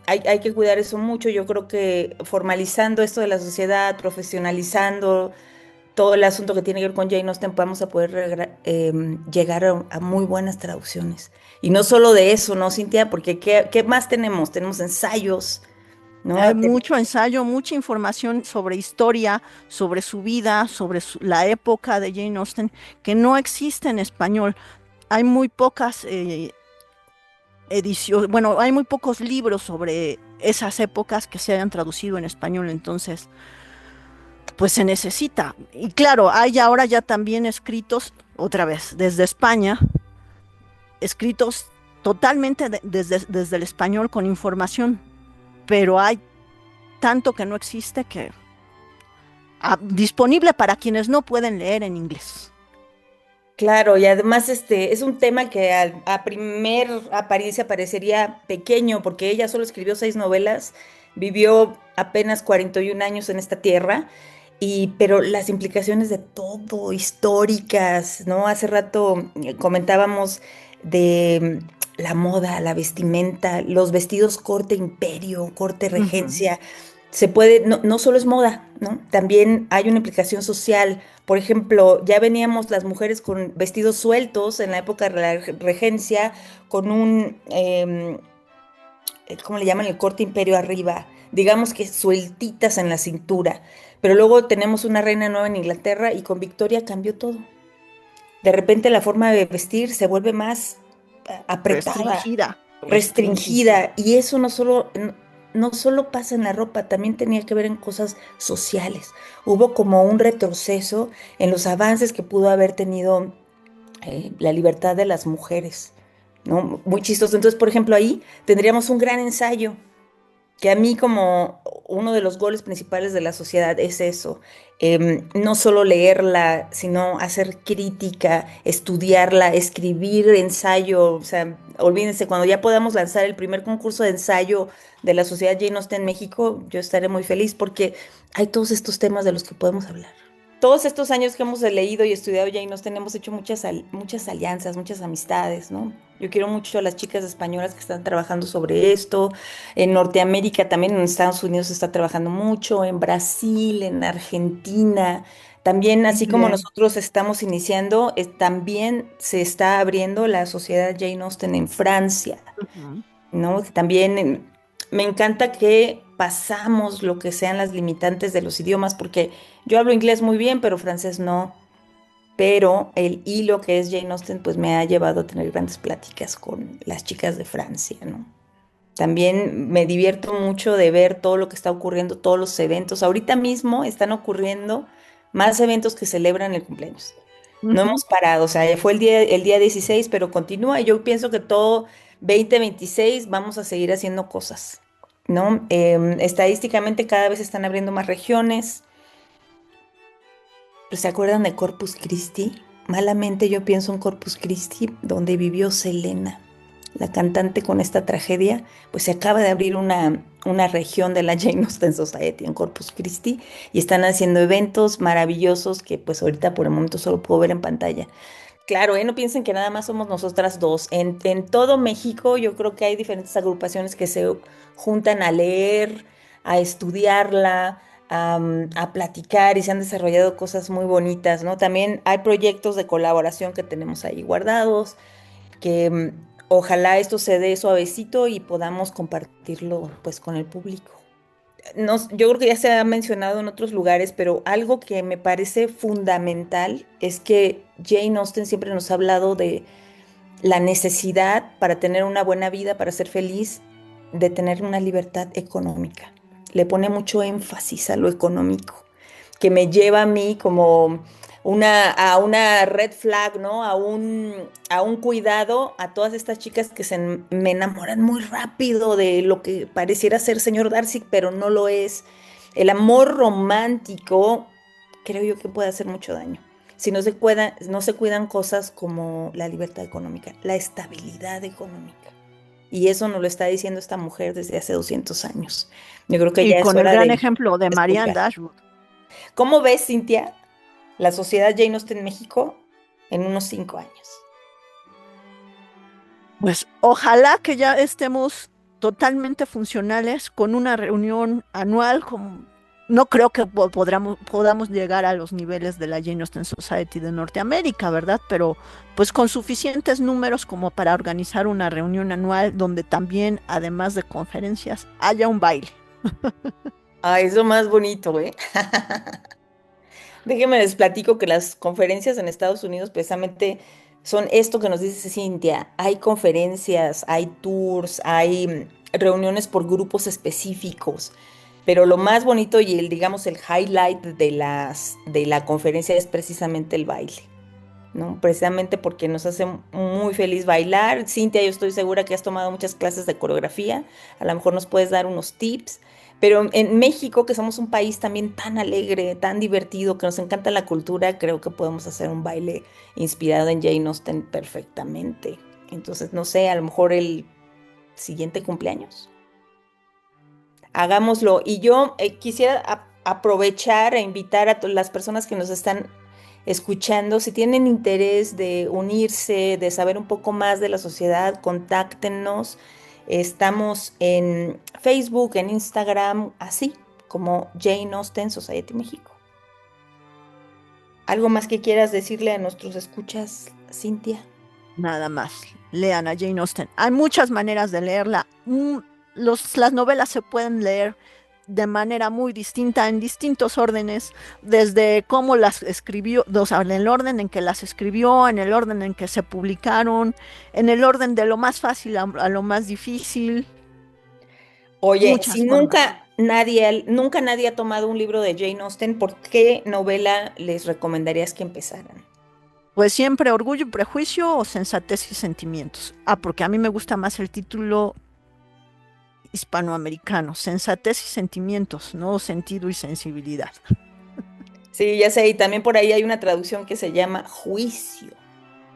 hay que cuidar eso mucho. Yo creo que formalizando esto de la sociedad, profesionalizando todo el asunto que tiene que ver con Jane Austen, vamos a poder llegar a muy buenas traducciones. Y no solo de eso, ¿no, Cintia? Porque ¿qué más tenemos? Tenemos ensayos, ¿no? Hay mucho ensayo, mucha información sobre historia, sobre su vida, sobre la época de Jane Austen, que no existe en español. Hay muy pocas ediciones, bueno, hay muy pocos libros sobre esas épocas que se hayan traducido en español, entonces, pues se necesita. Y claro, hay ahora ya también escritos, otra vez, desde España, escritos totalmente desde el español con información, pero hay tanto que no existe que disponible para quienes no pueden leer en inglés. Claro, y además es un tema que a primer apariencia parecería pequeño, porque ella solo escribió 6 novelas, vivió apenas 41 años en esta tierra, pero las implicaciones de todo, históricas, ¿no? Hace rato comentábamos de la moda, la vestimenta, los vestidos corte imperio, corte regencia. Se puede, no solo es moda, ¿no? También hay una implicación social. Por ejemplo, ya veníamos las mujeres con vestidos sueltos en la época de la regencia, con ¿cómo le llaman? El corte imperio arriba, digamos que sueltitas en la cintura. Pero luego tenemos una reina nueva en Inglaterra y con Victoria cambió todo. De repente la forma de vestir se vuelve más apretada, restringida. Y eso no solo pasa en la ropa, también tenía que ver en cosas sociales. Hubo como un retroceso en los avances que pudo haber tenido la libertad de las mujeres, ¿no? Muy chistoso. Entonces, por ejemplo, ahí tendríamos un gran ensayo, que a mí como uno de los goles principales de la sociedad es eso, no solo leerla, sino hacer crítica, estudiarla, escribir ensayo. O sea, olvídense, cuando ya podamos lanzar el primer concurso de ensayo de la Sociedad Jane Austen en México, yo estaré muy feliz porque hay todos estos temas de los que podemos hablar. Todos estos años que hemos leído y estudiado Jane Austen hemos hecho muchas alianzas, muchas amistades, ¿no? Yo quiero mucho a las chicas españolas que están trabajando sobre esto. En Norteamérica, también en Estados Unidos se está trabajando mucho, en Brasil, en Argentina. También, así como nosotros estamos iniciando, también se está abriendo la Sociedad Jane Austen en Francia, ¿no? También me encanta que pasamos lo que sean las limitantes de los idiomas, porque yo hablo inglés muy bien, pero francés no. Pero el hilo que es Jane Austen, pues me ha llevado a tener grandes pláticas con las chicas de Francia, ¿no? También me divierto mucho de ver todo lo que está ocurriendo, todos los eventos. Ahorita mismo están ocurriendo más eventos que celebran el cumpleaños. No hemos parado, o sea, fue el día 16, pero continúa y yo pienso que todo 2026 vamos a seguir haciendo cosas, ¿no? Estadísticamente cada vez están abriendo más regiones. ¿Se acuerdan de Corpus Christi? Malamente yo pienso en Corpus Christi, donde vivió Selena, la cantante con esta tragedia. Pues se acaba de abrir una región de la Jane Austen Society en Corpus Christi y están haciendo eventos maravillosos que pues ahorita por el momento solo puedo ver en pantalla. Claro, no piensen que nada más somos nosotras dos. En todo México yo creo que hay diferentes agrupaciones que se juntan a leer, a estudiarla, a platicar, y se han desarrollado cosas muy bonitas, ¿no? También hay proyectos de colaboración que tenemos ahí guardados, que ojalá esto se dé suavecito y podamos compartirlo pues con el público. Yo creo que ya se ha mencionado en otros lugares, pero algo que me parece fundamental es que Jane Austen siempre nos ha hablado de la necesidad para tener una buena vida, para ser feliz, de tener una libertad económica. Le pone mucho énfasis a lo económico, que me lleva a mí como a una red flag, ¿no? A un cuidado a todas estas chicas que me enamoran muy rápido de lo que pareciera ser señor Darcy, pero no lo es. El amor romántico creo yo que puede hacer mucho daño. Si no se cuidan cosas como la libertad económica, la estabilidad económica. Y eso nos lo está diciendo esta mujer desde hace 200 años. Yo creo que ya es hora de... Y con el gran ejemplo de Marianne Dashwood. ¿Cómo ves, Cintia, la Sociedad Jane Austen en México? en unos 5 años. Pues ojalá que ya estemos totalmente funcionales con una reunión anual. No creo que podamos llegar a los niveles de la Jane Austen Society de Norteamérica, ¿verdad? Pero pues con suficientes números como para organizar una reunión anual donde también, además de conferencias, haya un baile. Es lo más bonito, ¿eh? Déjenme les platico que las conferencias en Estados Unidos precisamente son esto que nos dice Cintia. Hay conferencias, hay tours, hay reuniones por grupos específicos, pero lo más bonito y digamos, el highlight de la conferencia es precisamente el baile, ¿no? Precisamente porque nos hace muy feliz bailar. Cintia, yo estoy segura que has tomado muchas clases de coreografía, a lo mejor nos puedes dar unos tips. Pero en México, que somos un país también tan alegre, tan divertido, que nos encanta la cultura, creo que podemos hacer un baile inspirado en Jane Austen perfectamente. Entonces, no sé, a lo mejor el siguiente cumpleaños. Hagámoslo. Y yo quisiera aprovechar e invitar a las personas que nos están escuchando, si tienen interés de unirse, de saber un poco más de la sociedad, contáctenos. Estamos en Facebook, en Instagram, así como Jane Austen Society México. ¿Algo más que quieras decirle a nuestros escuchas, Cintia? Nada más, lean a Jane Austen. Hay muchas maneras de leerla. Las novelas se pueden leer de manera muy distinta, en distintos órdenes, desde cómo las escribió, o sea, en el orden en que las escribió, en el orden en que se publicaron, en el orden de lo más fácil a lo más difícil. Oye, Muchas si formas. nunca nadie ha tomado un libro de Jane Austen, ¿por qué novela les recomendarías que empezaran? Pues siempre Orgullo y Prejuicio o Sensatez y Sentimientos. Porque a mí me gusta más el título hispanoamericano, Sensatez y Sentimientos, no Sentido y Sensibilidad. Sí, ya sé, y también por ahí hay una traducción que se llama Juicio,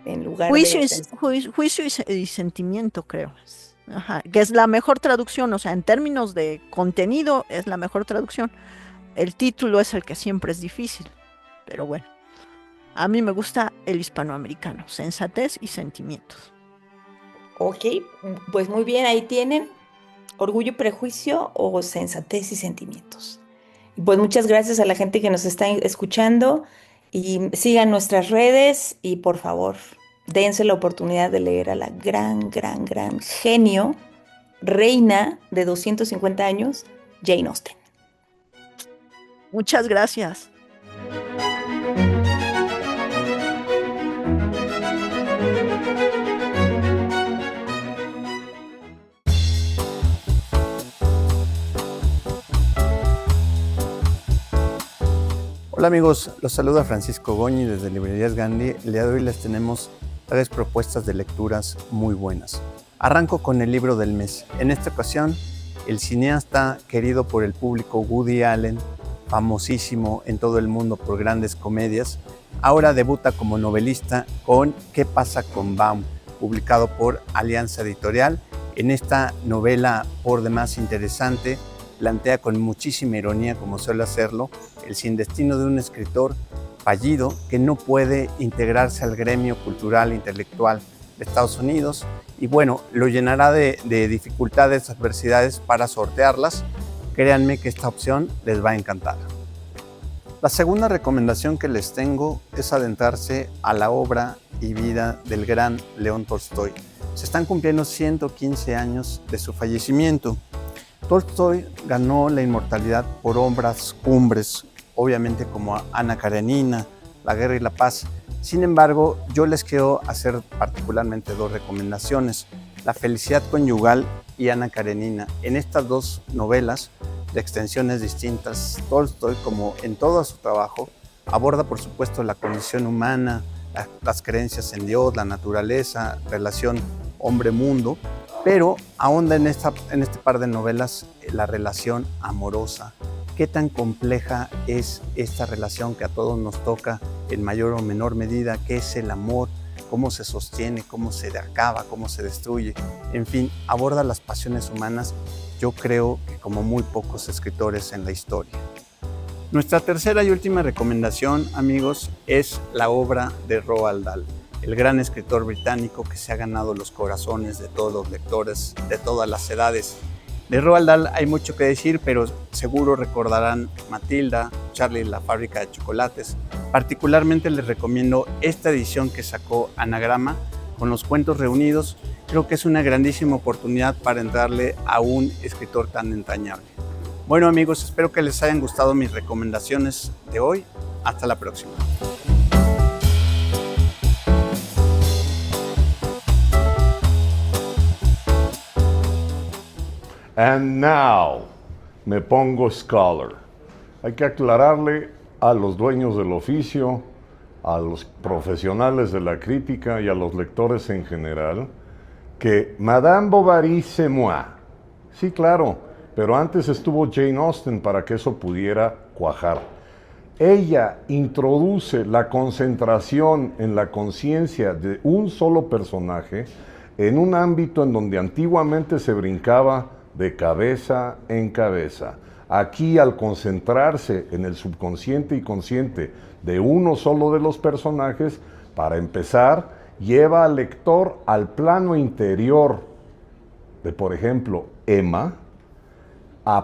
en lugar Juicio de... juicio y sentimiento, creo. Ajá, que es la mejor traducción, o sea, en términos de contenido es la mejor traducción. El título es el que siempre es difícil, pero bueno. A mí me gusta el hispanoamericano, Sensatez y Sentimientos. Ok, pues muy bien, ahí tienen Orgullo y Prejuicio o Sensatez y Sentimientos. Y pues muchas gracias a la gente que nos está escuchando y sigan nuestras redes y por favor, dense la oportunidad de leer a la gran genio, reina de 250 años, Jane Austen. Muchas gracias. Hola amigos, los saluda Francisco Goñi desde Librerías Gandhi. El día de hoy les tenemos 3 propuestas de lecturas muy buenas. Arranco con el libro del mes. En esta ocasión, el cineasta querido por el público Woody Allen, famosísimo en todo el mundo por grandes comedias, ahora debuta como novelista con ¿Qué pasa con Baum?, publicado por Alianza Editorial. En esta novela, por demás interesante, plantea con muchísima ironía, como suele hacerlo, el sin destino de un escritor fallido que no puede integrarse al gremio cultural e intelectual de Estados Unidos y bueno, lo llenará de dificultades, adversidades para sortearlas. Créanme que esta opción les va a encantar. La segunda recomendación que les tengo es adentrarse a la obra y vida del gran León Tolstói. Se están cumpliendo 115 años de su fallecimiento. Tolstói ganó la inmortalidad por obras cumbres, obviamente como Ana Karenina, La guerra y la paz. Sin embargo, yo les quiero hacer particularmente 2 recomendaciones: La felicidad conyugal y Ana Karenina. En estas 2 novelas, de extensiones distintas, Tolstói, como en todo su trabajo, aborda por supuesto la condición humana, las creencias en Dios, la naturaleza, relación hombre-mundo, pero ahonda en este par de novelas la relación amorosa. ¿Qué tan compleja es esta relación que a todos nos toca en mayor o menor medida? ¿Qué es el amor? ¿Cómo se sostiene? ¿Cómo se acaba? ¿Cómo se destruye? En fin, aborda las pasiones humanas, yo creo que como muy pocos escritores en la historia. Nuestra tercera y última recomendación, amigos, es la obra de Roald Dahl, el gran escritor británico que se ha ganado los corazones de todos los lectores de todas las edades. De Roald Dahl hay mucho que decir, pero seguro recordarán Matilda, Charlie y la fábrica de chocolates. Particularmente les recomiendo esta edición que sacó Anagrama con los cuentos reunidos. Creo que es una grandísima oportunidad para entrarle a un escritor tan entrañable. Bueno, amigos, espero que les hayan gustado mis recomendaciones de hoy. Hasta la próxima. And now, me pongo scholar. Hay que aclararle a los dueños del oficio, a los profesionales de la crítica y a los lectores en general, que Madame Bovary c'est moi. Sí, claro, pero antes estuvo Jane Austen para que eso pudiera cuajar. Ella introduce la concentración en la conciencia de un solo personaje en un ámbito en donde antiguamente se brincaba de cabeza en cabeza. Aquí, al concentrarse en el subconsciente y consciente de uno solo de los personajes, para empezar, lleva al lector al plano interior de, por ejemplo, Emma,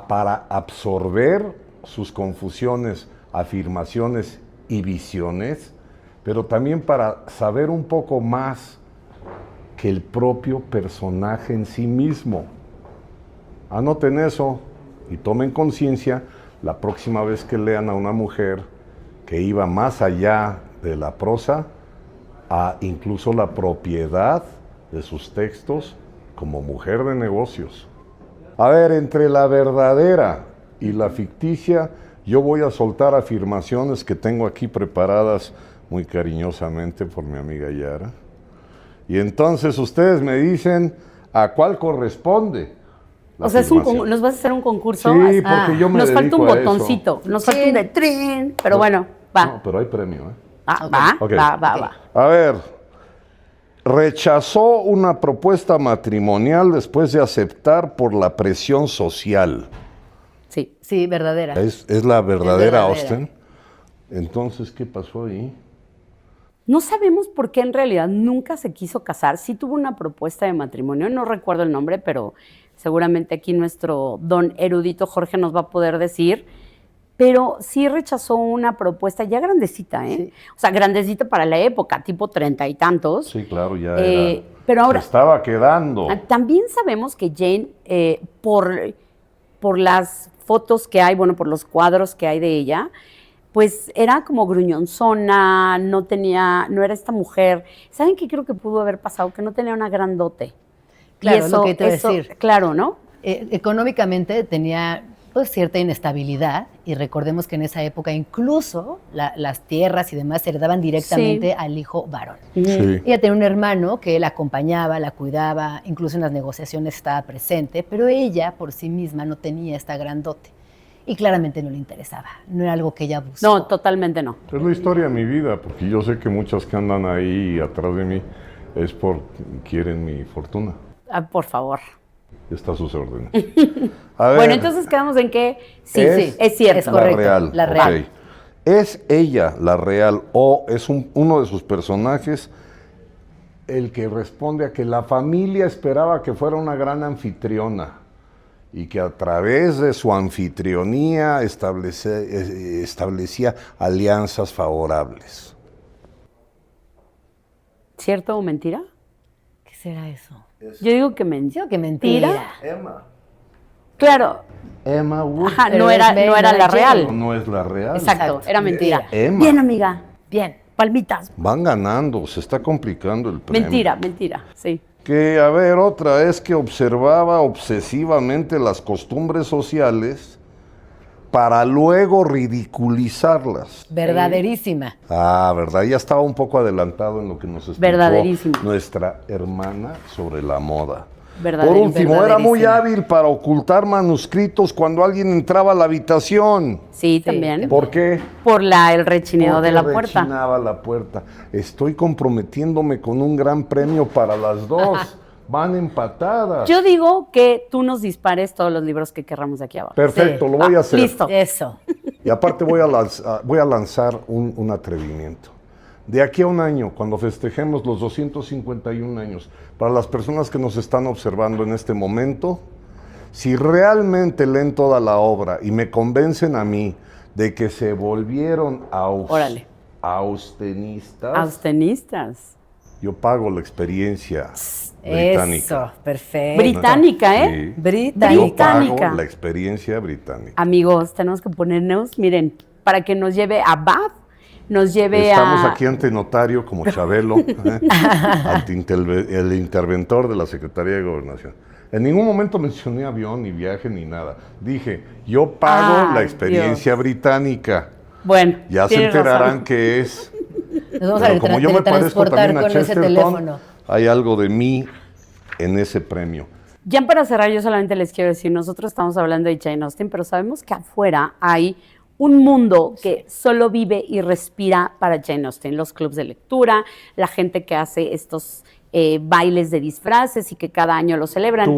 para absorber sus confusiones, afirmaciones y visiones, pero también para saber un poco más que el propio personaje en sí mismo. Anoten eso y tomen conciencia la próxima vez que lean a una mujer que iba más allá de la prosa a incluso la propiedad de sus textos como mujer de negocios. A ver, entre la verdadera y la ficticia, yo voy a soltar afirmaciones que tengo aquí preparadas muy cariñosamente por mi amiga Yara. Y entonces ustedes me dicen a cuál corresponde. O sea, ¿nos vas a hacer un concurso? Sí, porque yo me nos falta un dedico a botoncito, eso. nos falta un de trin, pero bueno, va. No, pero hay premio, ¿eh? Okay. Va. A ver, rechazó una propuesta matrimonial después de aceptar por la presión social. Sí, verdadera. Es la verdadera Austen. Entonces, ¿qué pasó ahí? No sabemos por qué en realidad nunca se quiso casar. Sí tuvo una propuesta de matrimonio, no recuerdo el nombre, pero seguramente aquí nuestro don erudito Jorge nos va a poder decir, pero sí rechazó una propuesta ya grandecita, ¿eh? Sí. O sea, grandecita para la época, tipo 30 y tantos. Sí, claro, ya era. Pero ahora, se estaba quedando. También sabemos que Jane, por las fotos que hay, bueno, por los cuadros que hay de ella, pues era como gruñonzona, no era esta mujer. ¿Saben qué creo que pudo haber pasado? Que no tenía una gran dote. Claro, lo que te iba a decir. Claro, ¿no? Económicamente tenía pues cierta inestabilidad y recordemos que en esa época incluso las tierras y demás se heredaban directamente al hijo varón. Sí. Ella tenía un hermano que la acompañaba, la cuidaba, incluso en las negociaciones estaba presente, pero ella por sí misma no tenía esta gran dote. Y claramente no le interesaba, no era algo que ella buscó. No, totalmente no. Es la historia de mi vida, porque yo sé que muchas que andan ahí atrás de mí es porque quieren mi fortuna. Por favor. Está a sus órdenes. Bueno, entonces quedamos en que sí, es cierto. Es correcto. La real. Okay. ¿Es ella la real o es uno de sus personajes el que responde a que la familia esperaba que fuera una gran anfitriona y que a través de su anfitrionía establecía alianzas favorables? ¿Cierto o mentira? ¿Qué será eso? Yo digo que mentira. Emma. Claro. Emma Wood. Ajá, no era la real. No es la real. Exacto, era mentira. Emma. Bien, amiga. Bien. Palmitas. Van ganando, se está complicando el premio. Mentira, sí. Que, a ver, otra es que observaba obsesivamente las costumbres sociales para luego ridiculizarlas. Verdaderísima. ¿Verdad? Ya estaba un poco adelantado en lo que nos explicó nuestra hermana sobre la moda. Por último, era muy hábil para ocultar manuscritos cuando alguien entraba a la habitación. Sí, también. ¿Por qué? Por el rechineo de la puerta. Rechinaba la puerta. Estoy comprometiéndome con un gran premio para las dos. Ajá. Van empatadas. Yo digo que tú nos dispares todos los libros que querramos de aquí abajo. Perfecto, lo voy a hacer. Listo. Eso. Y aparte voy a lanzar un atrevimiento. De aquí a un año, cuando festejemos los 251 años, para las personas que nos están observando en este momento, si realmente leen toda la obra y me convencen a mí de que se volvieron austenistas, yo pago la experiencia británica. Eso, perfecto. Británica, ¿eh? Sí. Británica. Yo pago la experiencia británica. Amigos, tenemos que ponernos, miren, para que nos lleve a Bath, nos lleve Estamos aquí ante notario como Chabelo, ante el interventor de la Secretaría de Gobernación. En ningún momento mencioné avión, ni viaje, ni nada. Dije, yo pago la experiencia británica. Bueno, ya se enterarán qué es. Nos vamos Pero a como yo me parezco también a con ese Chesterton, teléfono. hay algo de mí en ese premio. Ya para cerrar, yo solamente les quiero decir, nosotros estamos hablando de Jane Austen, pero sabemos que afuera hay un mundo que solo vive y respira para Jane Austen. Los clubs de lectura, la gente que hace estos bailes de disfraces y que cada año lo celebran.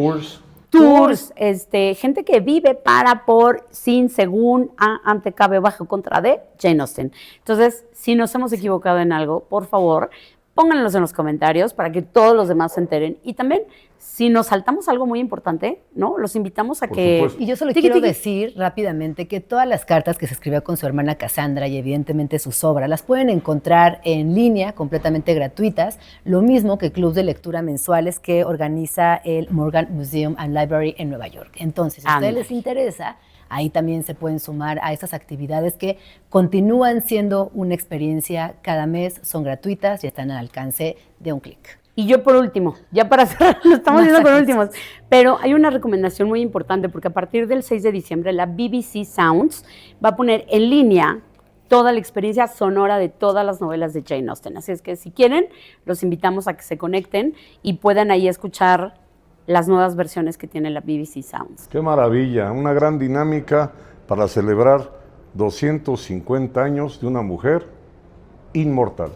Tours, gente que vive para, por, sin, según, ante, cabe, bajo, contra de Jane Austen. Entonces, si nos hemos equivocado en algo, por favor, pónganlos en los comentarios para que todos los demás se enteren. Y también, si nos saltamos algo muy importante, ¿no? Los invitamos a que... Y yo solo quiero decir rápidamente que todas las cartas que se escribió con su hermana Cassandra y evidentemente sus obras las pueden encontrar en línea, completamente gratuitas, lo mismo que clubs de lectura mensuales que organiza el Morgan Museum and Library en Nueva York. Entonces, si a ustedes les interesa, ahí también se pueden sumar a esas actividades que continúan siendo una experiencia cada mes, son gratuitas y están al alcance de un clic. Y yo por último, ya para cerrar, lo estamos viendo por últimos, pero hay una recomendación muy importante porque a partir del 6 de diciembre la BBC Sounds va a poner en línea toda la experiencia sonora de todas las novelas de Jane Austen. Así es que si quieren, los invitamos a que se conecten y puedan ahí escuchar las nuevas versiones que tiene la BBC Sounds. ¡Qué maravilla! Una gran dinámica para celebrar 250 años de una mujer inmortal.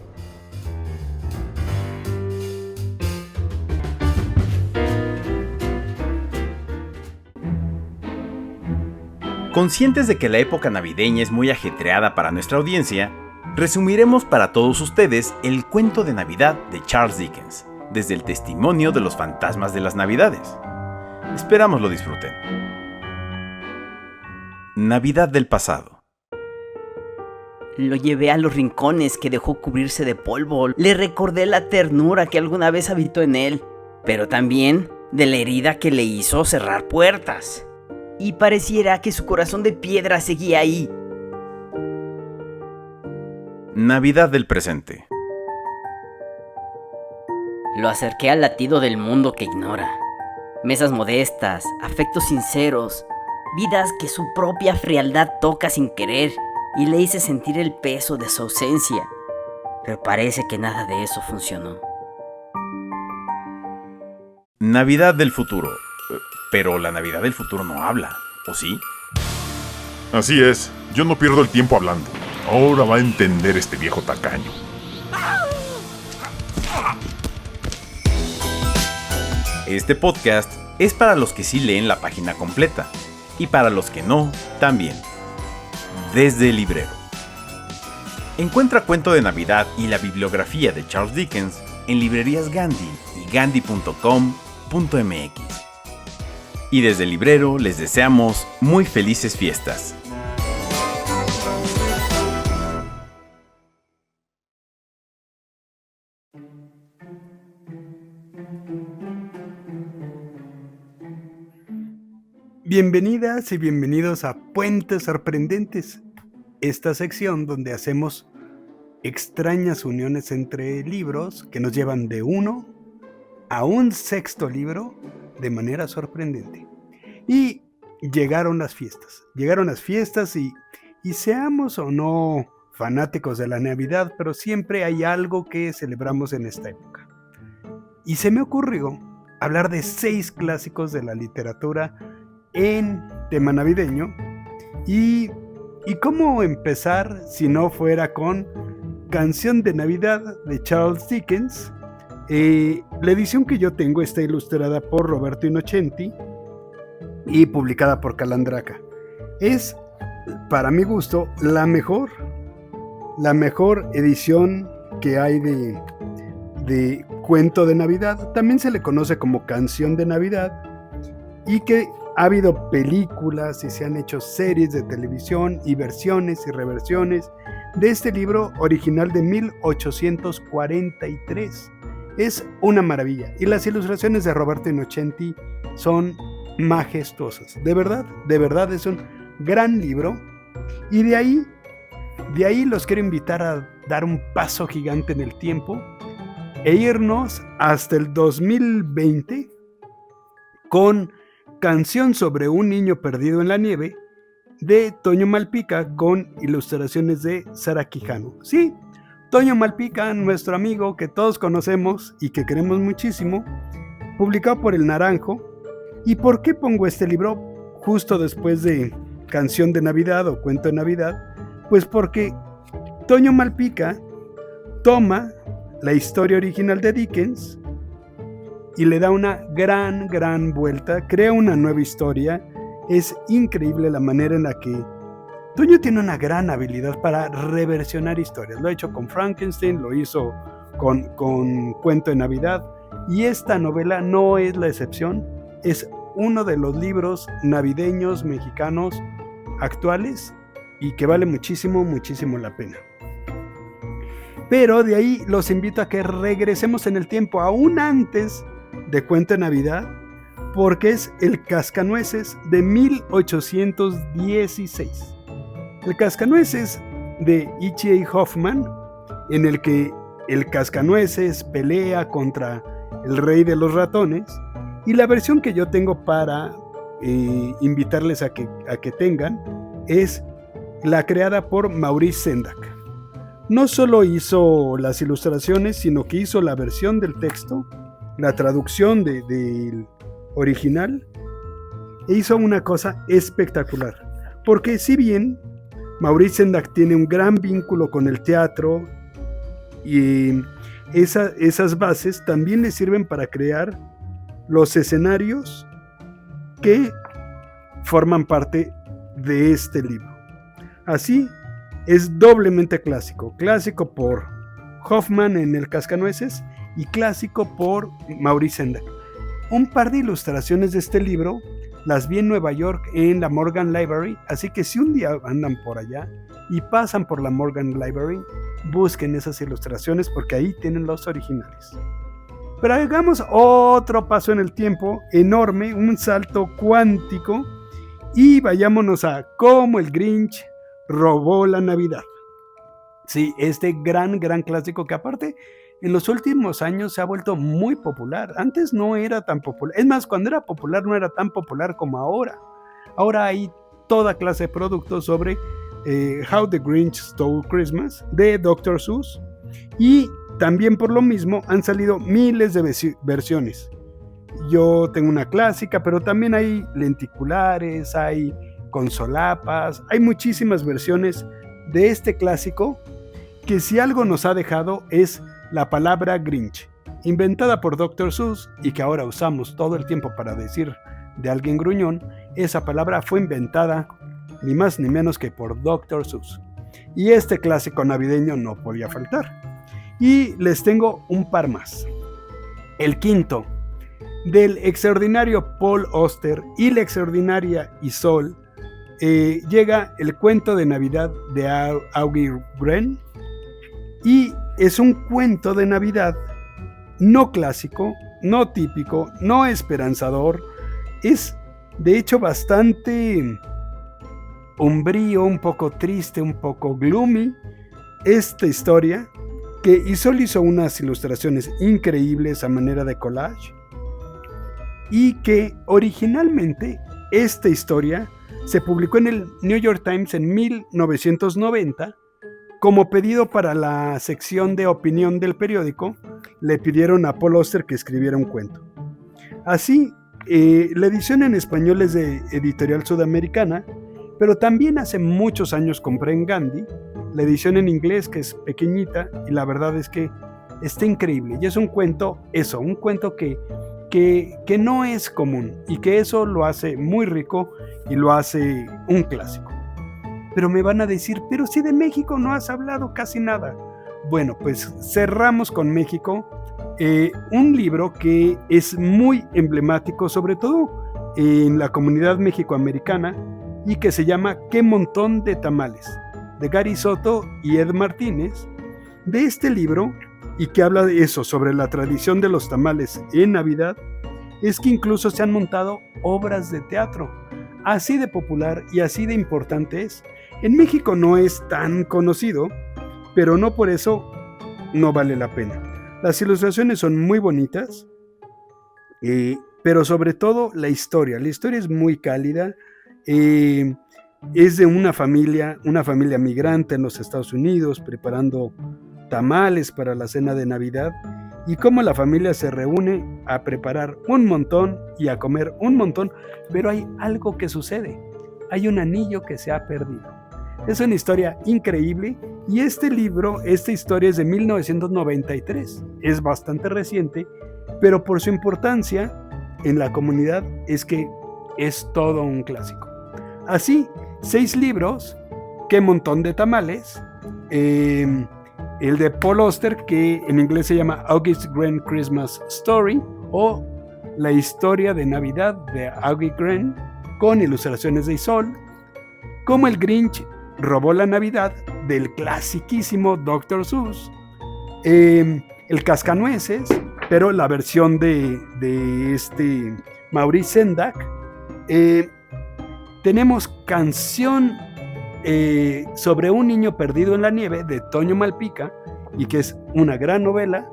Conscientes de que la época navideña es muy ajetreada para nuestra audiencia, resumiremos para todos ustedes el cuento de Navidad de Charles Dickens, desde el testimonio de los fantasmas de las Navidades. Esperamos lo disfruten. Navidad del pasado. Lo llevé a los rincones que dejó cubrirse de polvo. Le recordé la ternura que alguna vez habitó en él, pero también de la herida que le hizo cerrar puertas. Y pareciera que su corazón de piedra seguía ahí. Navidad del presente. Lo acerqué al latido del mundo que ignora. Mesas modestas, afectos sinceros, vidas que su propia frialdad toca sin querer, y le hice sentir el peso de su ausencia. Pero parece que nada de eso funcionó. Navidad del futuro. Pero la Navidad del futuro no habla, ¿o sí? Así es, yo no pierdo el tiempo hablando. Ahora va a entender este viejo tacaño. Este podcast es para los que sí leen la página completa, y para los que no, también. Desde el librero. Encuentra Cuento de Navidad y la bibliografía de Charles Dickens en librerías Gandhi y gandhi.com.mx. Y desde el librero les deseamos muy felices fiestas. Bienvenidas y bienvenidos a Puentes Sorprendentes, esta sección donde hacemos extrañas uniones entre libros que nos llevan de uno a un sexto libro de manera sorprendente. Y llegaron las fiestas y seamos o no fanáticos de la Navidad, pero siempre hay algo que celebramos en esta época. Y se me ocurrió hablar de 6 clásicos de la literatura en tema navideño y cómo empezar si no fuera con Canción de Navidad de Charles Dickens. La edición que yo tengo está ilustrada por Roberto Innocenti y publicada por Calandraca. Es para mi gusto, la mejor edición que hay de cuento de Navidad. También se le conoce como canción de Navidad, y que ha habido películas y se han hecho series de televisión y versiones y reversiones de este libro original de 1843. Es una maravilla, y las ilustraciones de Roberto Innocenti son majestuosas. De verdad es un gran libro. Y de ahí los quiero invitar a dar un paso gigante en el tiempo e irnos hasta el 2020 con Canción sobre un niño perdido en la nieve, de Toño Malpica, con ilustraciones de Sara Quijano. Sí, Toño Malpica, nuestro amigo que todos conocemos y que queremos muchísimo, publicado por El Naranjo. ¿Y por qué pongo este libro justo después de Canción de Navidad o Cuento de Navidad? Pues porque Toño Malpica toma la historia original de Dickens y le da una gran vuelta, crea una nueva historia. Es increíble la manera en la que Toño tiene una gran habilidad para reversionar historias. Lo ha hecho con Frankenstein, lo hizo con Cuento de Navidad, y esta novela no es la excepción. Es uno de los libros navideños mexicanos actuales y que vale muchísimo la pena. Pero de ahí los invito a que regresemos en el tiempo, aún antes de Cuento de Navidad, porque es El Cascanueces de 1816. El Cascanueces de E.J. Hoffman, en el que el Cascanueces pelea contra el rey de los ratones, y la versión que yo tengo para invitarles a que tengan es la creada por Maurice Sendak. No solo hizo las ilustraciones, sino que hizo la versión del texto, la traducción del original, e hizo una cosa espectacular. Porque si bien Maurice Sendak tiene un gran vínculo con el teatro, y esas bases también le sirven para crear los escenarios que forman parte de este libro. Así, es doblemente clásico. Clásico por Hoffman en El Cascanueces y clásico por Maurice Sendak. Un par de ilustraciones de este libro las vi en Nueva York en la Morgan Library, así que si un día andan por allá y pasan por la Morgan Library, busquen esas ilustraciones porque ahí tienen los originales. Pero hagamos otro paso en el tiempo enorme, un salto cuántico, y vayámonos a Cómo el Grinch robó la Navidad. Sí, este gran clásico que aparte en los últimos años se ha vuelto muy popular. Antes no era tan popular. Es más, cuando era popular no era tan popular como ahora. Ahora hay toda clase de productos sobre How the Grinch Stole Christmas de Dr. Seuss, y también por lo mismo han salido miles de versiones. Yo tengo una clásica, pero también hay lenticulares, hay con solapas, hay muchísimas versiones de este clásico que si algo nos ha dejado es la palabra Grinch, inventada por Dr. Seuss y que ahora usamos todo el tiempo para decir de alguien gruñón. Esa palabra fue inventada ni más ni menos que por Dr. Seuss. Y este clásico navideño no podía faltar. Y les tengo un par más. El quinto, del extraordinario Paul Auster y la extraordinaria Isol, llega El Cuento de Navidad de Augie Wren, y es un cuento de Navidad no clásico, no típico, no esperanzador. Es de hecho bastante umbrío, un poco triste, un poco gloomy esta historia, que Isol hizo unas ilustraciones increíbles a manera de collage, y que originalmente esta historia se publicó en el New York Times en 1990 como pedido para la sección de opinión del periódico. Le pidieron a Paul Auster que escribiera un cuento. Así, la edición en español es de Editorial Sudamericana, pero también hace muchos años compré en Gandhi la edición en inglés, que es pequeñita, y la verdad es que está increíble. Y es un cuento, un cuento que no es común, y que eso lo hace muy rico y lo hace un clásico. Pero me van a decir, pero si de México no has hablado casi nada. Bueno, pues cerramos con México. Un libro que es muy emblemático, sobre todo en la comunidad mexicoamericana, y que se llama Qué montón de tamales, de Gary Soto y Ed Martínez. De este libro, y que habla de eso, sobre la tradición de los tamales en Navidad, es que incluso se han montado obras de teatro. Así de popular y así de importante es. En México no es tan conocido, pero no por eso no vale la pena. Las ilustraciones son muy bonitas, pero sobre todo la historia. La historia es muy cálida. Es de una familia migrante en los Estados Unidos preparando tamales para la cena de Navidad, y cómo la familia se reúne a preparar un montón y a comer un montón, pero hay algo que sucede. Hay un anillo que se ha perdido. Es una historia increíble, y esta historia es de 1993. Es bastante reciente, pero por su importancia en la comunidad es que es todo un clásico. Así, 6 libros, Qué montón de tamales, el de Paul Auster, que en inglés se llama August Green Christmas Story, o La historia de Navidad de August Green, con ilustraciones de Isol, Cómo el Grinch robó la Navidad, del clasiquísimo Dr. Seuss, El Cascanueces, pero la versión de Maurice Sendak. Tenemos Canción sobre un niño perdido en la nieve, de Toño Malpica, y que es una gran novela.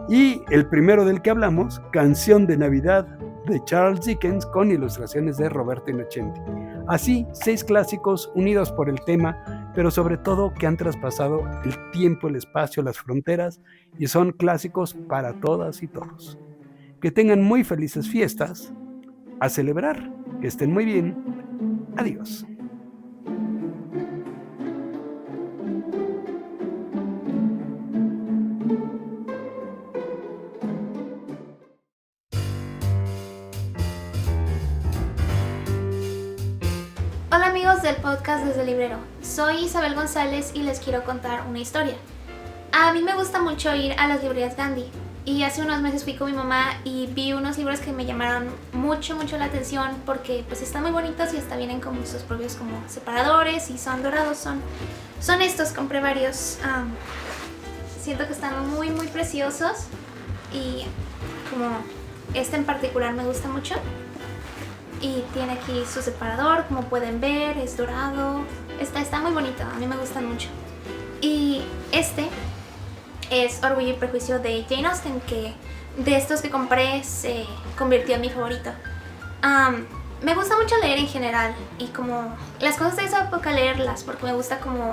Y el primero del que hablamos, Canción de Navidad, de Charles Dickens, con ilustraciones de Roberto Innocenti. Así, 6 clásicos unidos por el tema, pero sobre todo que han traspasado el tiempo, el espacio, las fronteras, y son clásicos para todas y todos. Que tengan muy felices fiestas, a celebrar, que estén muy bien. Adiós. Hola amigos del podcast Desde el Librero, soy Isabel González y les quiero contar una historia. A mí me gusta mucho ir a las librerías Gandhi, y hace unos meses fui con mi mamá y vi unos libros que me llamaron mucho la atención, porque pues están muy bonitos y hasta vienen como sus propios como separadores y son dorados, son estos, compré varios. Siento que están muy preciosos, y como este en particular me gusta mucho. Y tiene aquí su separador, como pueden ver, es dorado. Está muy bonito, a mí me gustan mucho. Y este es Orgullo y Prejuicio de Jane Austen, que de estos que compré se convirtió en mi favorito. Me gusta mucho leer en general, y como las cosas de esa época leerlas, porque me gusta como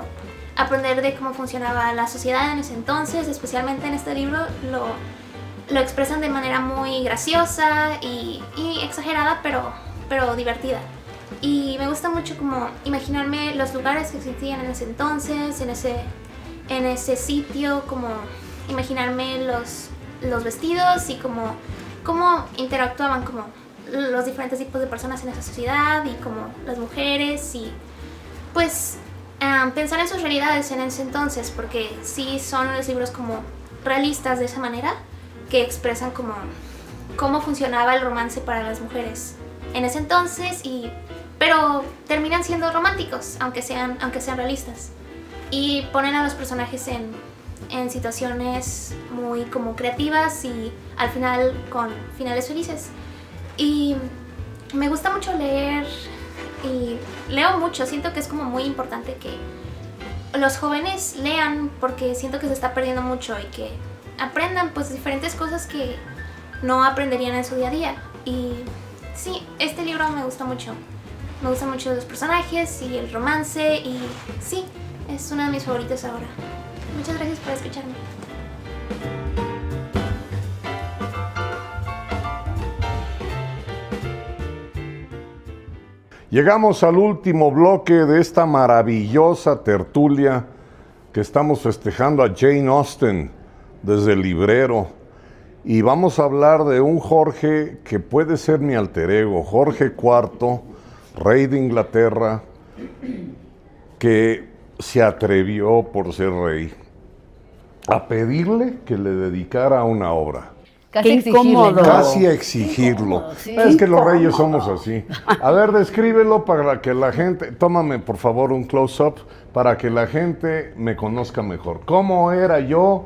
aprender de cómo funcionaba la sociedad en ese entonces. Especialmente en este libro lo expresan de manera muy graciosa y exagerada, pero divertida. Y me gusta mucho como imaginarme los lugares que existían en ese entonces, en ese sitio, como imaginarme los vestidos y como cómo interactuaban como los diferentes tipos de personas en esa sociedad, y como las mujeres, y pues pensar en sus realidades en ese entonces, porque sí son los libros como realistas de esa manera, que expresan como cómo funcionaba el romance para las mujeres en ese entonces, pero terminan siendo románticos, aunque sean realistas, y ponen a los personajes en situaciones muy como creativas, y al final con finales felices. Y me gusta mucho leer, y leo mucho. Siento que es como muy importante que los jóvenes lean, porque siento que se está perdiendo mucho, y que aprendan pues diferentes cosas que no aprenderían en su día a día. Y sí, este libro me gusta mucho. Me gustan mucho los personajes y el romance, y sí, es uno de mis favoritos ahora. Muchas gracias por escucharme. Llegamos al último bloque de esta maravillosa tertulia que estamos festejando a Jane Austen desde el librero. Y vamos a hablar de un Jorge que puede ser mi alter ego, Jorge IV, rey de Inglaterra, que se atrevió por ser rey a pedirle que le dedicara una obra. Casi Qué incómodo. Casi a exigirlo. Sí. Es que los reyes somos así. A ver, descríbelo para que la gente... Tómame, por favor, un close-up para que la gente me conozca mejor. ¿Cómo era yo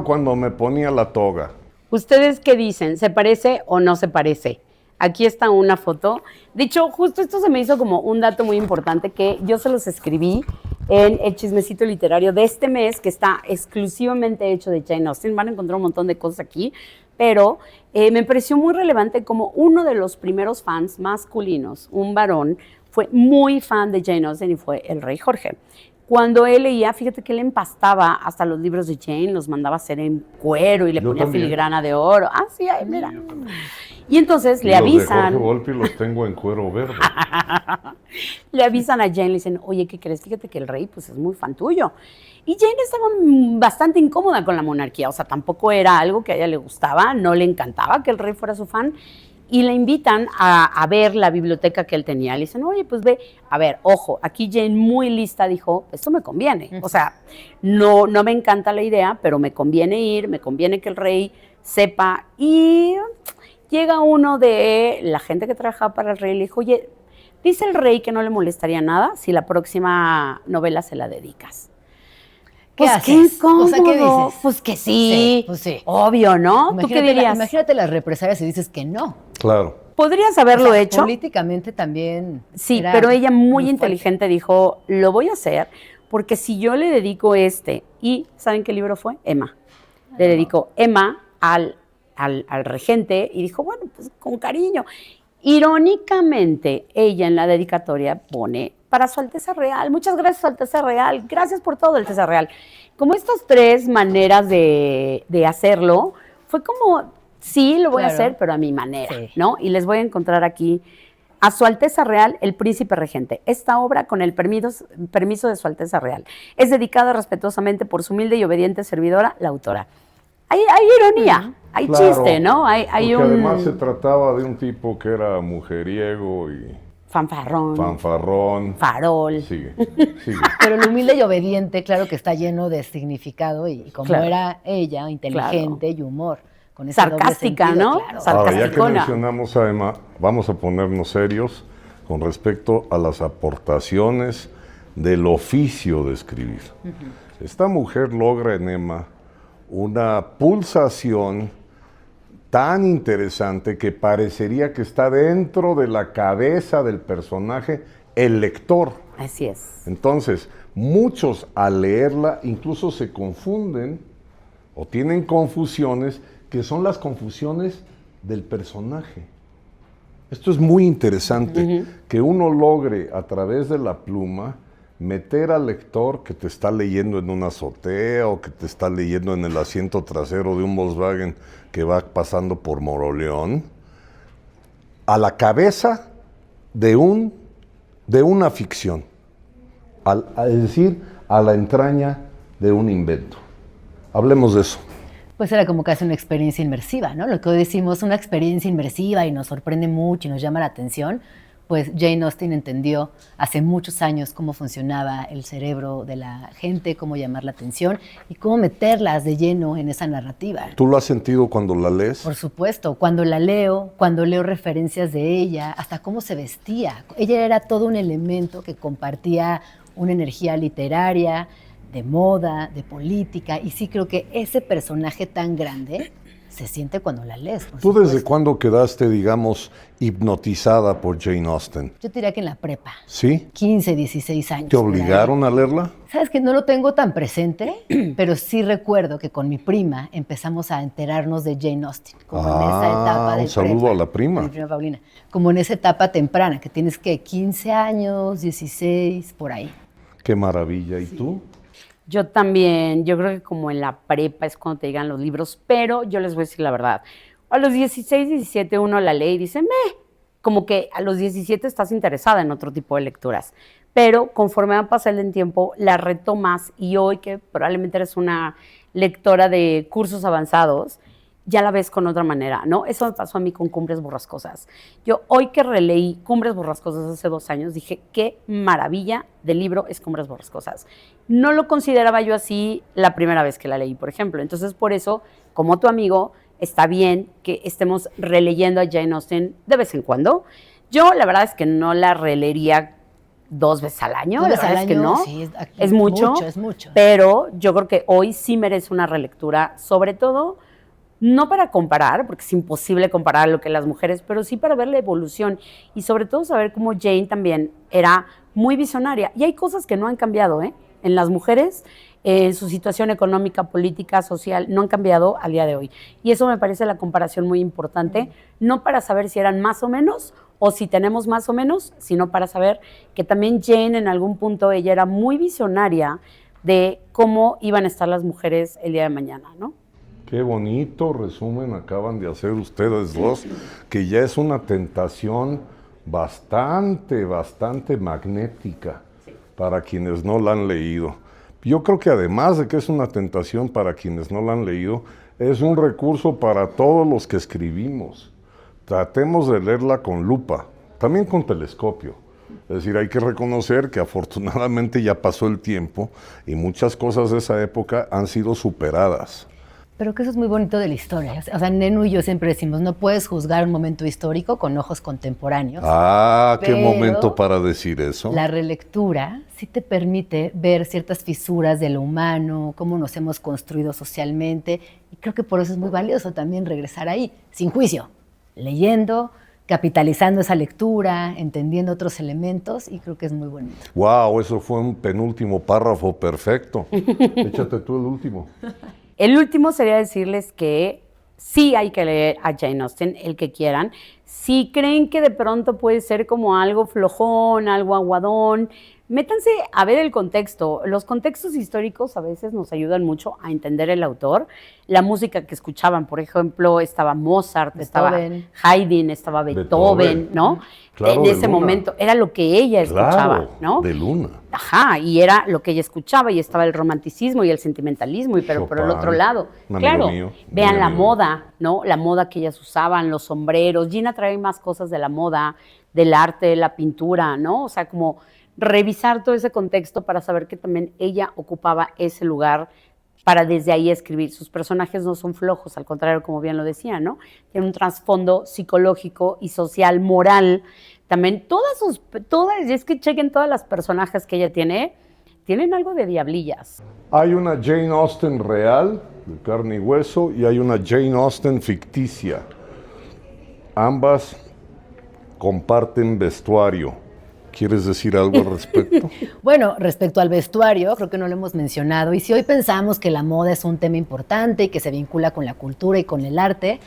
cuando me ponía la toga? ¿Ustedes qué dicen? ¿Se parece o no se parece? Aquí está una foto. De hecho, justo esto se me hizo como un dato muy importante que yo se los escribí en el chismecito literario de este mes, que está exclusivamente hecho de Jane Austen. Van a encontrar un montón de cosas aquí, pero me pareció muy relevante como uno de los primeros fans masculinos, un varón, fue muy fan de Jane Austen y fue el rey Jorge. Cuando él leía, fíjate que él empastaba hasta los libros de Jane, los mandaba a hacer en cuero y le ponía filigrana de oro. Ah, sí, ahí, mira. Y entonces le avisan. Los de Jorge Volpi los tengo en cuero verde. Le avisan a Jane, le dicen, oye, ¿qué crees? Fíjate que el rey pues es muy fan tuyo. Y Jane estaba bastante incómoda con la monarquía, o sea, tampoco era algo que a ella le gustaba, no le encantaba que el rey fuera su fan. Y le invitan a ver la biblioteca que él tenía. Le dicen, oye, pues ve, a ver, ojo, aquí Jane muy lista dijo, esto me conviene. O sea, no me encanta la idea, pero me conviene ir, me conviene que el rey sepa. Y llega uno de la gente que trabajaba para el rey y le dijo, oye, dice el rey que no le molestaría nada si la próxima novela se la dedicas. ¿Qué Pues haces? qué incómodo. O sea, ¿qué dices? Pues que sí. Pues sí. Obvio, ¿no? ¿Tú qué dirías? Imagínate las represalias si dices que no. Claro. ¿Podrías haberlo hecho? Políticamente también. Sí, pero ella muy inteligente dijo, lo voy a hacer porque si yo le dedico y ¿saben qué libro fue? Emma. Le dedicó Emma al regente y dijo, bueno, pues con cariño. Irónicamente, ella en la dedicatoria pone para su Alteza Real. Muchas gracias, Alteza Real. Gracias por todo, Alteza Real. Como estas tres maneras de hacerlo, fue como, sí, lo voy a hacer, pero a mi manera, ¿no? Y les voy a encontrar aquí a su Alteza Real, el Príncipe Regente. Esta obra, con el permiso de su Alteza Real, es dedicada respetuosamente por su humilde y obediente servidora, la autora. Hay ironía, hay chiste, ¿no? Hay porque además se trataba de un tipo que era mujeriego y... Fanfarrón. Farol. Sigue. Pero el humilde y obediente, claro que está lleno de significado y como era ella, inteligente y humor. Con ese sarcástica, doble sentido, ¿no? Claro. Ahora, ya que mencionamos a Emma, vamos a ponernos serios con respecto a las aportaciones del oficio de escribir. Esta mujer logra en Emma una pulsación tan interesante que parecería que está dentro de la cabeza del personaje, el lector. Así es. Entonces, muchos al leerla incluso se confunden o tienen confusiones que son las confusiones del personaje. Esto es muy interesante, que uno logre a través de la pluma meter al lector que te está leyendo en una azotea o que te está leyendo en el asiento trasero de un Volkswagen que va pasando por Moroleón, a la cabeza de una ficción, es decir, a la entraña de un invento. Hablemos de eso. Pues era como casi una experiencia inmersiva, ¿no? Lo que hoy decimos, una experiencia inmersiva y nos sorprende mucho y nos llama la atención, pues Jane Austen entendió hace muchos años cómo funcionaba el cerebro de la gente, cómo llamar la atención y cómo meterlas de lleno en esa narrativa. ¿Tú lo has sentido cuando la lees? Por supuesto, cuando la leo, cuando leo referencias de ella, hasta cómo se vestía. Ella era todo un elemento que compartía una energía literaria, de moda, de política, y sí creo que ese personaje tan grande se siente cuando la lees. ¿Tú desde cuándo quedaste, digamos, hipnotizada por Jane Austen? Yo diría que en la prepa. ¿Sí? 15, 16 años. ¿Te obligaron a leerla? Sabes que no lo tengo tan presente, pero sí recuerdo que con mi prima empezamos a enterarnos de Jane Austen. Como en esa etapa de un saludo a la prima. Mi prima Paulina. Como en esa etapa temprana, que tienes que 15 años, 16, por ahí. Qué maravilla. ¿Y tú? Yo también, yo creo que como en la prepa es cuando te llegan los libros, pero yo les voy a decir la verdad. A los 16, 17 uno la lee y dice, como que a los 17 estás interesada en otro tipo de lecturas. Pero conforme va a pasar el tiempo, la retomas y hoy que probablemente eres una lectora de cursos avanzados, ya la ves con otra manera, ¿no? Eso me pasó a mí con Cumbres Borrascosas. Yo hoy que releí Cumbres Borrascosas hace 2 años, dije, qué maravilla de libro es Cumbres Borrascosas. No lo consideraba yo así la primera vez que la leí, por ejemplo. Entonces, por eso, como tu amigo, está bien que estemos releyendo a Jane Austen de vez en cuando. Yo, la verdad es que no la releería 2 veces al año, la verdad es que no, sí, es mucho, es mucho. pero yo creo que hoy sí merece una relectura, sobre todo, no para comparar, porque es imposible comparar lo que las mujeres, pero sí para ver la evolución y sobre todo saber cómo Jane también era muy visionaria. Y hay cosas que no han cambiado, ¿eh? En las mujeres, su situación económica, política, social, no han cambiado al día de hoy. Y eso me parece la comparación muy importante, no para saber si eran más o menos, o si tenemos más o menos, sino para saber que también Jane en algún punto ella era muy visionaria de cómo iban a estar las mujeres el día de mañana, ¿no? Qué bonito resumen acaban de hacer ustedes dos, que ya es una tentación bastante magnética para quienes no la han leído. Yo creo que además de que es una tentación para quienes no la han leído, es un recurso para todos los que escribimos. Tratemos de leerla con lupa, también con telescopio. Es decir, hay que reconocer que afortunadamente ya pasó el tiempo y muchas cosas de esa época han sido superadas. Pero que eso es muy bonito de la historia. O sea, Nenu y yo siempre decimos, no puedes juzgar un momento histórico con ojos contemporáneos. Ah, qué momento para decir eso. La relectura sí te permite ver ciertas fisuras de lo humano, cómo nos hemos construido socialmente, y creo que por eso es muy valioso también regresar ahí, sin juicio, leyendo, capitalizando esa lectura, entendiendo otros elementos, y creo que es muy bonito. ¡Wow! Eso fue un penúltimo párrafo perfecto. Échate tú el último. El último sería decirles que sí hay que leer a Jane Austen, el que quieran. Si creen que de pronto puede ser como algo flojón, algo aguadón, métanse a ver el contexto. Los contextos históricos a veces nos ayudan mucho a entender el autor. La música que escuchaban, por ejemplo, estaba Mozart, estaba Haydn, estaba Beethoven, ¿no? Claro, en ese momento era lo que ella escuchaba, ¿no? De Luna. Ajá, y era lo que ella escuchaba, y estaba el romanticismo y el sentimentalismo, y pero por el otro lado, claro, vean la moda, ¿no? La moda que ellas usaban, los sombreros. Gina trae más cosas de la moda, del arte, de la pintura, ¿no? O sea, como revisar todo ese contexto para saber que también ella ocupaba ese lugar para desde ahí escribir. Sus personajes no son flojos, al contrario, como bien lo decía, ¿no? Tiene un trasfondo psicológico y social, moral. También es que chequen todas las personajes que ella tiene, tienen algo de diablillas. Hay una Jane Austen real, de carne y hueso, y hay una Jane Austen ficticia. Ambas comparten vestuario. ¿Quieres decir algo al respecto? Bueno, respecto al vestuario, creo que no lo hemos mencionado, y si hoy pensamos que la moda es un tema importante y que se vincula con la cultura y con el arte,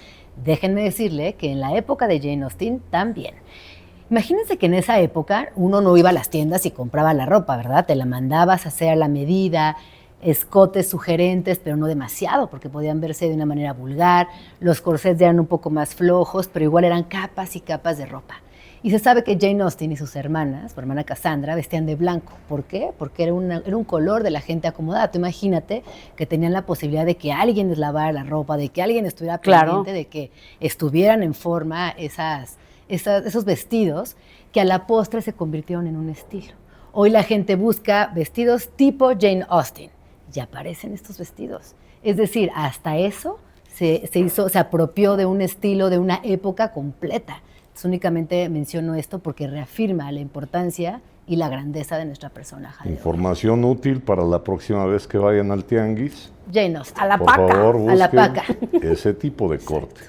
déjenme decirle que en la época de Jane Austen también. Imagínense que en esa época uno no iba a las tiendas y compraba la ropa, ¿verdad? Te la mandabas a hacer a la medida, escotes sugerentes, pero no demasiado, porque podían verse de una manera vulgar, los corsets eran un poco más flojos, pero igual eran capas y capas de ropa. Y se sabe que Jane Austen y sus hermanas, su hermana Cassandra, vestían de blanco. ¿Por qué? Porque era un color de la gente acomodada. Tú imagínate que tenían la posibilidad de que alguien les lavara la ropa, de que alguien estuviera pendiente, de que estuvieran en forma esos vestidos que a la postre se convirtieron en un estilo. Hoy la gente busca vestidos tipo Jane Austen y aparecen estos vestidos. Es decir, hasta eso se apropió de un estilo, de una época completa. Entonces, únicamente menciono esto porque reafirma la importancia y la grandeza de nuestra personaje. Información útil para la próxima vez que vayan al tianguis. Jane Austen. Por favor, a la paca. Ese tipo de corte.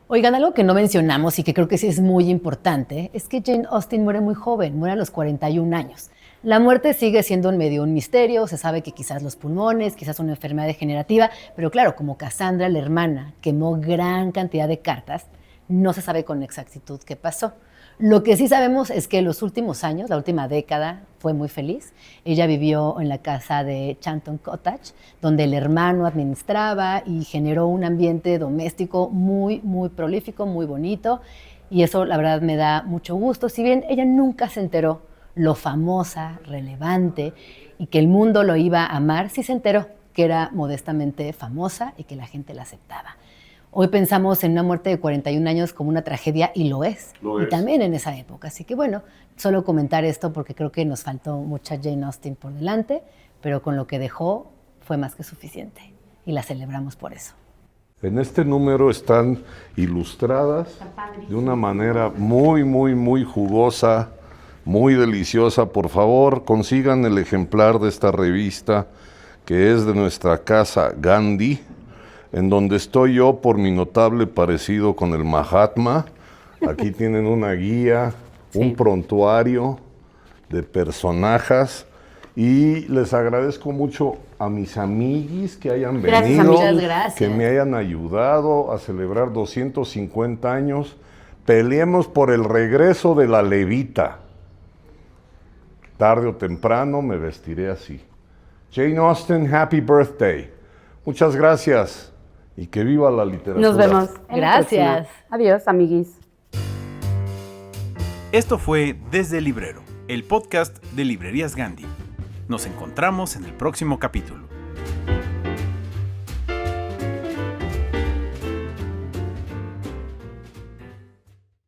Oigan, algo que no mencionamos y que creo que sí es muy importante es que Jane Austen muere muy joven, muere a los 41 años. La muerte sigue siendo un misterio, se sabe que quizás los pulmones, quizás una enfermedad degenerativa, pero claro, como Cassandra, la hermana, quemó gran cantidad de cartas, no se sabe con exactitud qué pasó. Lo que sí sabemos es que los últimos años, la última década, fue muy feliz. Ella vivió en la casa de Chanton Cottage, donde el hermano administraba y generó un ambiente doméstico muy, muy prolífico, muy bonito. Y eso, la verdad, me da mucho gusto. Si bien ella nunca se enteró lo famosa, relevante, y que el mundo lo iba a amar, sí se enteró que era modestamente famosa y que la gente la aceptaba. Hoy pensamos en una muerte de 41 años como una tragedia y lo es. Y también en esa época. Así que bueno, solo comentar esto porque creo que nos faltó mucha Jane Austen por delante, pero con lo que dejó fue más que suficiente y la celebramos por eso. En este número están ilustradas de una manera muy, muy, muy jugosa, muy deliciosa. Por favor, consigan el ejemplar de esta revista que es de nuestra casa Gandhi, en donde estoy yo por mi notable parecido con el Mahatma. Aquí tienen una guía, un prontuario de personajes y les agradezco mucho a mis amiguis que hayan venido, que me hayan ayudado a celebrar 250 años. Peleemos por el regreso de la levita. Tarde o temprano me vestiré así. Jane Austen, happy birthday. Muchas gracias. Y que viva la literatura. Nos vemos. Gracias. Adiós, amiguis. Esto fue Desde el Librero, el podcast de Librerías Gandhi. Nos encontramos en el próximo capítulo.